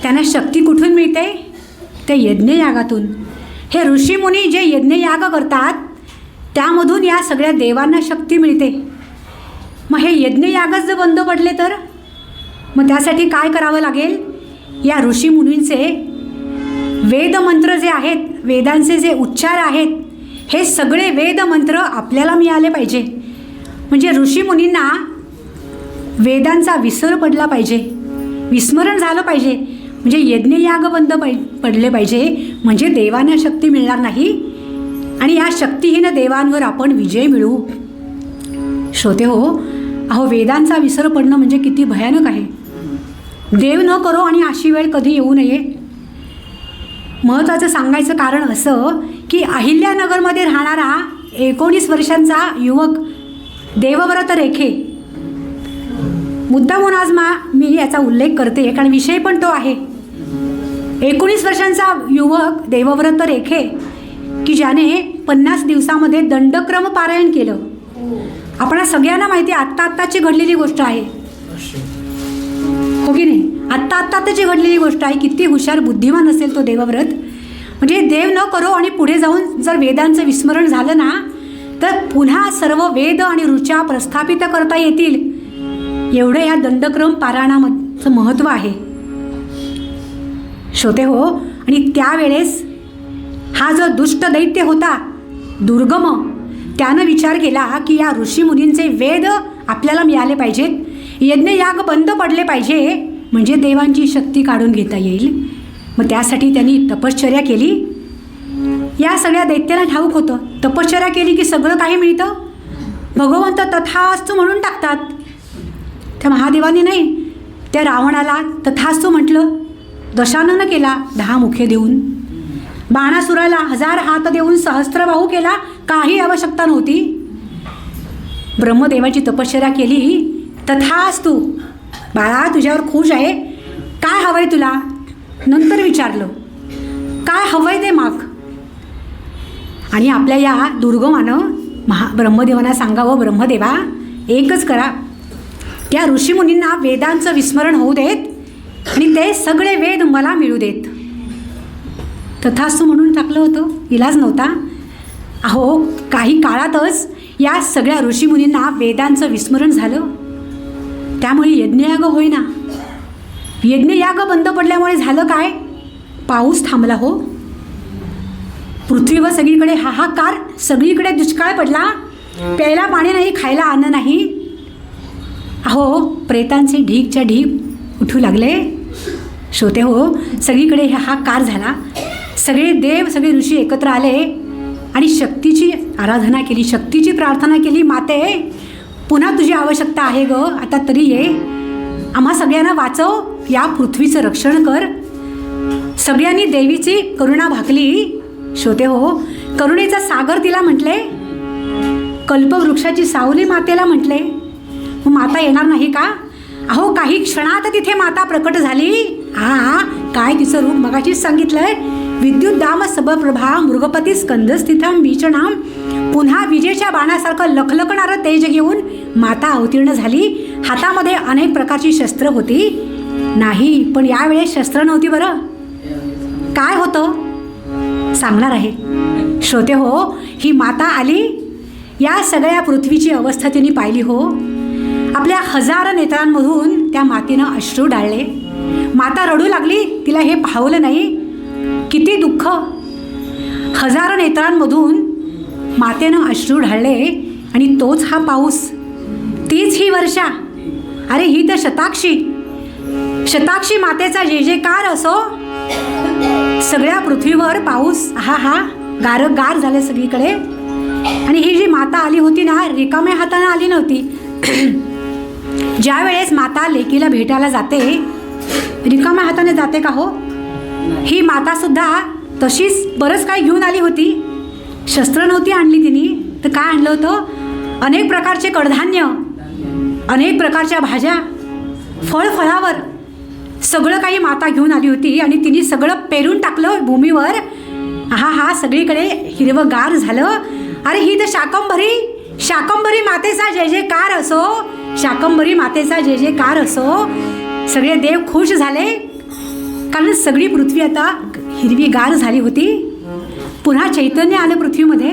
त्यांना शक्ती कुठून मिळते? ते यज्ञयागातून. हे ऋषीमुनी जे यज्ञयाग करतात त्यामधून या सगळ्या देवांना शक्ती मिळते. मग हे यज्ञयागच जर बंद पडले तर मग त्यासाठी काय करावं लागेल? या ऋषीमुनींचे वेदमंत्र जे आहेत, वेदांचे जे उच्चार आहेत, हे सगळे वेदमंत्र आपल्याला मिळाले पाहिजे. म्हणजे ऋषीमुनींना वेदांचा विसर पडला पाहिजे, विस्मरण झालं पाहिजे. म्हणजे यज्ञयाग बंद पडले पाहिजे, म्हणजे देवांना शक्ती मिळणार नाही आणि या शक्तिहीन देवांवर आपण विजय मिळवू. श्रोते हो, अहो वेदांचा विसर पडणं म्हणजे किती भयानक आहे. देव न करो आणि अशी वेळ कधी येऊ नये. महत्त्वाचं सांगायचं कारण असं की अहिल्यानगरमध्ये राहणारा 19 वर्षांचा युवक देवव्रत रेखे, मुद्दामून आज मी याचा उल्लेख करते कारण विषय पण तो आहे. 19 वर्षांचा युवक देवव्रत रेखे की ज्याने 50 दिवसामध्ये दंडक्रम पारायण केलं. आपणा सगळ्यांना माहिती आहे, आत्ताची घडलेली गोष्ट आहे, हो की नाही? आत्ताची घडलेली गोष्ट आहे. किती हुशार बुद्धिमान असेल तो देवव्रत. म्हणजे देव न करो आणि पुढे जाऊन जर वेदांचं विस्मरण झालं ना तर पुन्हा सर्व वेद आणि ऋचा प्रस्थापित करता येतील, एवढं या दंडक्रम पारायणाचं महत्त्व आहे. श्रोते हो, आणि त्यावेळेस हा जो दुष्ट दैत्य होता दुर्गम, त्यानं विचार केला की या ऋषीमुनींचे वेद आपल्याला मिळाले पाहिजेत, यज्ञयाग बंद पडले पाहिजे, म्हणजे देवांची शक्ती काढून घेता येईल. मग त्यासाठी त्यांनी तपश्चर्या केली. या सगळ्या दैत्याला ठाऊक होतं, तपश्चर्या केली की सगळं काही मिळतं. भगवंत तथास्तु म्हणून टाकतात. त्या महादेवानी नाही, त्या रावणाला तथास्तु म्हटलं. दशानन केला 10 मुखे देऊन, बाणासुराला 1000 हात देऊन सहस्त्रबाहू केला, काही आवश्यकता नव्हती. ब्रह्मदेवाची तपश्चर्या केली, तथास्तु बाळा तुझ्यावर खुश आहे, काय हवंय तुला? नंतर विचारलं, काय हवंय ते माग. आणि आपल्या या दुर्गमानं ब्रह्मदेवांना सांगावं, ब्रह्मदेवा एकच करा, त्या ऋषीमुनींना वेदांचं विस्मरण होऊ देत आणि ते सगळे वेद मला मिळू देत. तथास्तु म्हणून टाकलं होतं, इलाज नव्हता. अहो काही काळातच या सगळ्या ऋषीमुनींना वेदांचं विस्मरण झालं. त्यामुळे यज्ञयाग होईना. यज्ञयाग बंद पडल्यामुळे झालं काय? पाऊस थांबला हो. पृथ्वीवर सगळीकडे हाहाकार, सगळीकडे दुष्काळ पडला. प्यायला पाणी नाही, खायला अन्न नाही. अहो प्रेतांचे ढीगच्या ढीग उठू लागले. श्रोते हो, सगळीकडे हाहाकार झाला. सगळे देव, सगळे ऋषी एकत्र आले आणि शक्तीची आराधना केली, शक्तीची प्रार्थना केली. माते पुन्हा तुझी आवश्यकता आहे ग, आता तरी ये, आम्हा सगळ्यांना वाचव, या पृथ्वीचं रक्षण कर. सगळ्यांनी देवीची करुणा भाकली. श्रोते हो, करुणेचा सागर तिला म्हटले, कल्पवृक्षाची सावली मातेला म्हटले. मग माता येणार नाही का? अहो काही क्षणात तिथे माता प्रकट झाली. काय तिचं रूप मगाशीच सांगितलंय. विद्युत दाम सबप्रभा मृगपती स्कंदस्थितम बीचनाम. पुन्हा विजेच्या बाणासारखं लखलखणारं तेज घेऊन माता अवतीर्ण झाली. हातामध्ये अनेक प्रकारची शस्त्र होती. नाही, पण यावेळेस शस्त्र नव्हती बरं. काय होतं सांगणार आहे. श्रोते हो, ही माता आली. या सगळ्या पृथ्वीची अवस्था तिने पाहिली हो. आपल्या 1000 नेत्रांमधून त्या मातेनं अश्रू डाळले. माता रडू लागली. तिला हे पाहवलं नाही. किती दुःख, हजारो नेत्रांमधून मातेनं अश्रू ढाळले आणि तोच हा पाऊस, तीच ही वर्षा. अरे ही तर शताक्षी मातेचा जे जे कार असो. सगळ्या पृथ्वीवर पाऊस हा गारगार झाले सगळीकडे. आणि ही जी माता आली होती ना, रिकाम्या हाताने आली नव्हती. ज्या वेळेस माता लेकीला भेटायला जाते, रिकाम्या हाताने जाते का हो? ही माता सुद्धा तशीच बरंच काय घेऊन आली होती. शस्त्र नव्हती आणली तिने, तर काय आणलं होतं? अनेक प्रकारचे कडधान्य, अनेक प्रकारच्या भाज्या, फळावर सगळं काही माता घेऊन आली होती. आणि तिने सगळं पेरून टाकलं भूमीवर. हा सगळीकडे हिरवंगार झालं. अरे ही तर शाकंभरी मातेचा जय जयकार असो. शाकंभरी मातेचा जय जयकार असो. सगळे देव खुश झाले, कारण सगळी पृथ्वी आता हिरवीगार झाली होती. पुन्हा चैतन्य आलं पृथ्वीमध्ये.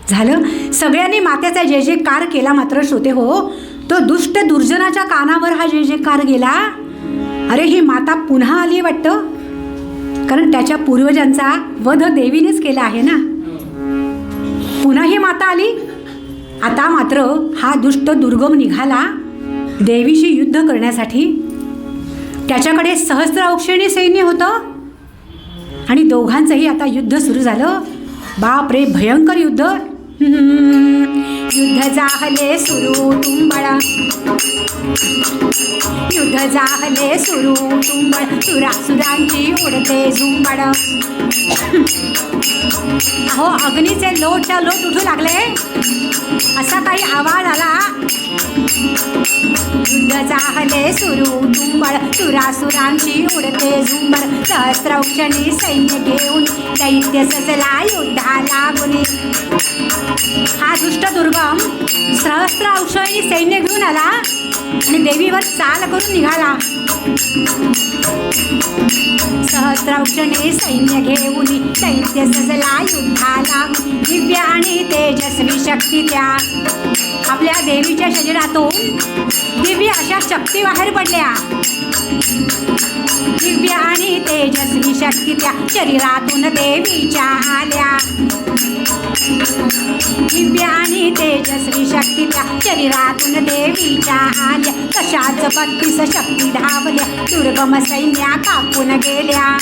झालं सगळ्यांनी मातेचा जय जयकार केला. मात्र श्रोते हो, तो दुष्ट दुर्जनाच्या कानावर हा जय जयकार गेला. अरे ही माता पुन्हा आली वाटतं, कारण त्याच्या पूर्वजांचा वध देवीनेच केला आहे ना. पुन्हा ही माता आली. आता मात्र हा दुष्ट दुर्गम निघाला देवीशी युद्ध करण्यासाठी. त्याच्याकडे सहस्राक्षणी सैन्य होतं आणि दोघांचंही आता युद्ध सुरू झालं. बाप रे, भयंकर युद्ध. युद्ध झाले सुरू तुंबळ, युद्ध झाले सुरू तुंबळ, सुरांची उडते झुंबड. अहो अग्नीचे लोटच्या लोट उठू लागले, असा काही आवाज आला. युद्ध झाले सुरू तुंबळ, सुरांची उडते झुंबड. सहस्राक्षणी सैन्य घेऊन दैत्य सजला युद्धा लागुनी. हा दुष्ट दुर्गम सहस्राक्षणी सैन्य घेऊन आला आणि देवीवर चाल करून निघाला. सहस्राक्षणी सैन्य घेऊन दैत्य सजला युद्धाला. दिव्य आणि तेजस्वी शक्ती त्या आपल्या देवीच्या शरीरातून दिव्य अशा शक्ती बाहेर पडल्या. दिव्य आणि तेजस्वी शक्ती त्या शरीरातून देवीच्या आल्या. दिव्य आणि तेजस्वी शक्ती त्या शरीरातून देवीच्या आल्या. तशाच 32 शक्ती धावल्या, दुर्गम सैन्या कापून गेल्या.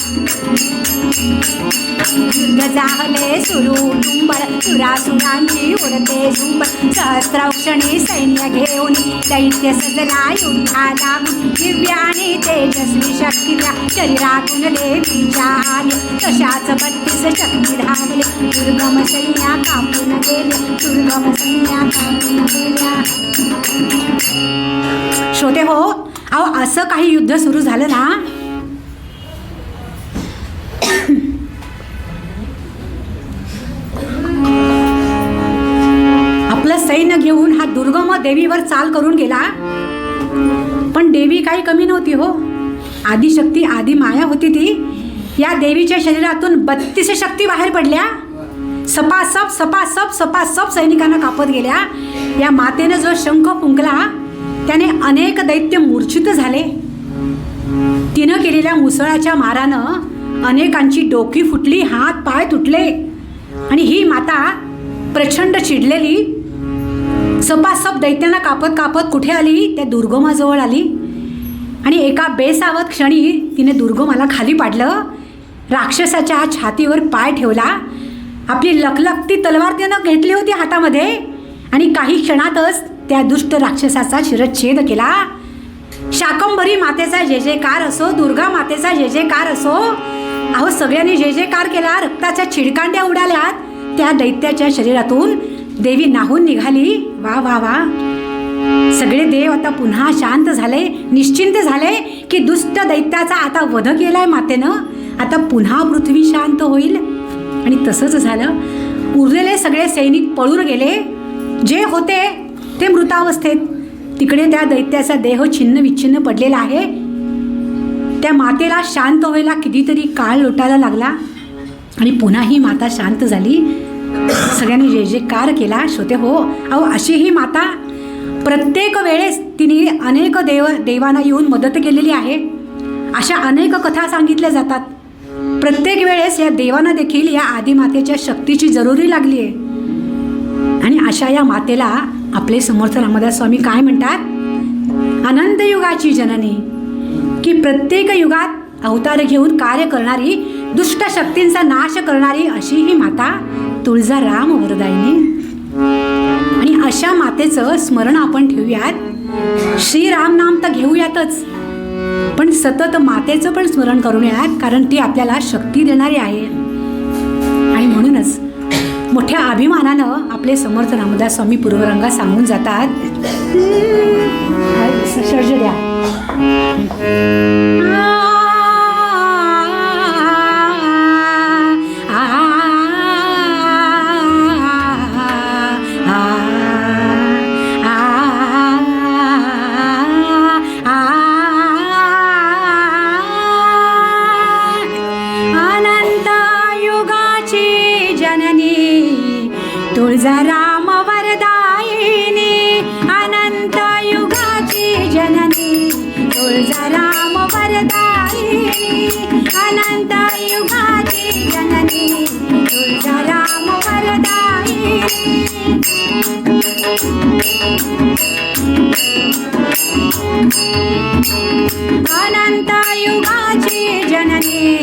युद्ध झाले सुरू तुंबळ, सुरांची उडते झुंबड. सहस्राक्षणी सैन्य घेऊन दैत्य सजला युद्धा लागून. दिव्य आणि तेजस्वी शक्ती त्या शरीरातून देवीच्या आल्या. तशाच 32 शक्ती धावल्या, दुर्गम सैन्या कापून गेल्या. दुर्गम सैन्या कापून गेल्या. श्रोते हो, अहो असं काही युद्ध सुरू झालं ना, आपलं सैन्य घेऊन हा दुर्गम देवीवर चाल करून गेला. पण देवी काही कमी नव्हती हो. आदिशक्ती, आदि माया होती ती. या देवीच्या शरीरातून 32 शक्ती बाहेर पडल्या. सपासप सैनिकांना कापत गेल्या. या मातेनं जो शंख फुंकला त्याने अनेक दैत्य मूर्छित झाले. तिनं केलेल्या मुसळाच्या मारानं अनेकांची डोकी फुटली, हात पाय तुटले. आणि ही माता प्रचंड चिडलेली सपासप दैत्यांना कापत कापत कुठे आली? त्या दुर्गमाजवळ आली. आणि एका बेसावत क्षणी तिने दुर्गमाला खाली पाडलं. राक्षसाच्या छातीवर पाय ठेवला. आपली लखलखती तलवार त्यानं घेतली होती हातामध्ये आणि काही क्षणातच त्या दुष्ट राक्षसाचा शिरच्छेद केला. शाकंभरी मातेचा जय जयकार असो, दुर्गा मातेचा जय जयकार असो. अहो सगळ्यांनी जय जयकार केला. रक्ताच्या चिडकांड्या उडाल्यात. त्या दैत्याच्या शरीरातून देवी नाहून निघाली. वा वा वा. सगळे देव आता पुन्हा शांत झाले, निश्चिंत झाले की दुष्ट दैत्याचा आता वध केलाय मातेनं. आता पुन्हा पृथ्वी शांत होईल. आणि तसंच झालं. उरलेले सगळे सैनिक पळून गेले. जे होते ते मृतावस्थेत. तिकडे त्या दैत्याचा देह छिन्न विच्छिन्न पडलेला आहे. त्या मातेला शांत व्हायला कितीतरी काळ लोटायला लागला आणि पुन्हा ही माता शांत झाली. सगळ्यांनी जय जयकार केला. श्रोते हो, अहो अशी ही माता प्रत्येक वेळेस तिने अनेक देवांना येऊन मदत केलेली आहे. अशा अनेक कथा सांगितल्या जातात. प्रत्येक वेळेस या देवांना देखील या आदिमातेच्या शक्तीची जरुरी लागली आहे. आणि अशा या मातेला आपले समर्थ रामदास स्वामी काय म्हणतात? अनंत युगाची जननी, की प्रत्येक युगात अवतार घेऊन कार्य करणारी, दुष्ट शक्तींचा नाश करणारी अशी ही माता तुळजाराम वरदायिनी. आणि अशा मातेचं स्मरण आपण ठेवूयात. श्रीराम नाम तर घेऊयातच, पण सतत मातेचं पण स्मरण करूयात, कारण ती आपल्याला शक्ती देणारी आहे. आणि म्हणूनच मोठ्या अभिमानानं आपले समर्थ रामदास स्वामी पूर्वरंगात सांगून जातात. सर्ज द्या. तुळजाराम वरदायिनी, अनंत युगाची जननी. तुळजाराम वरदायिनी, अनंत युगाची जननी. तुळजाराम वरदायिनी. अनंत युगाची जननी.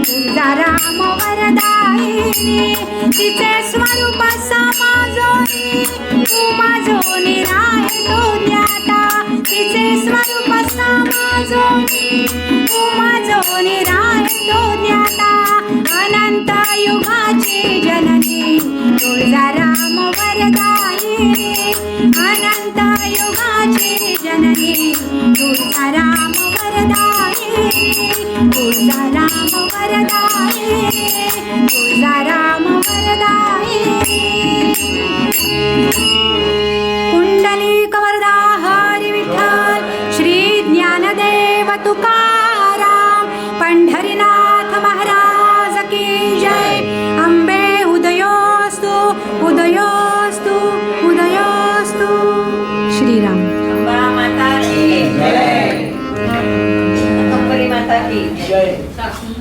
तुळजाराम वरदायिनी. तिचे स्वरूप समाजोनी, उमाजोनी राहतो ज्ञाता. तिचे स्वरूप समाजोनी, उमाजोनी राहतो ज्ञाता. अनंत युगाची जननी. तुळजाराम वरदायिनी, अनंत युगाची जननी. तुळजाराम वरदायिनी. तुळजाराम वरदायिनी. तुळजाराम वरदायिनी. पुंडलिक वरदा हरी विठ्ठल, श्री ज्ञानदेव तुकाराम, पंढरीनाथ महाराज की जय. अंबे उदयोस्तु, उदयोस्तु, उदयोस्तु. श्रीराम.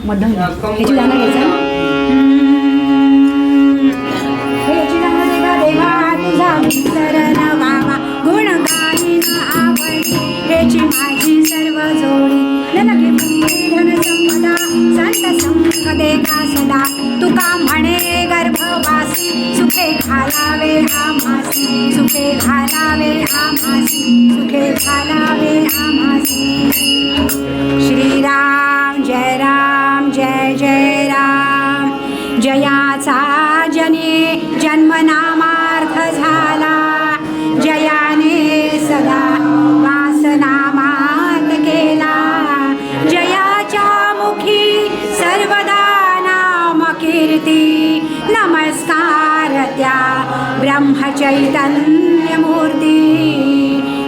मध्यम ह्याची गाणं घ्यायचं. शरण वावा गुण गाईन आवडी, हेची माझी सर्व जोडी. ललगे पुण्य धन संपदा, संत संग देता सदा. तुका म्हणे गर्भवासी, सुखे घालावे आम्हासी. सुखे घालावे आम्हासी. सुखे घालावे आम्हासी. श्रीराम जय राम, जय जय राम. जयाचा जने जन्मनामार्थ झाला, जयाने सदा वासनामात केला. जयाच्या मुखी सर्वदा नाम कीर्ती. नमस्कार त्या ब्रह्मचैतन्य मूर्ती.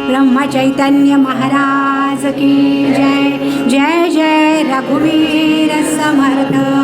ब्रह्मचैतन्य महाराज की जय. जय जय रघुवीर समर्थ.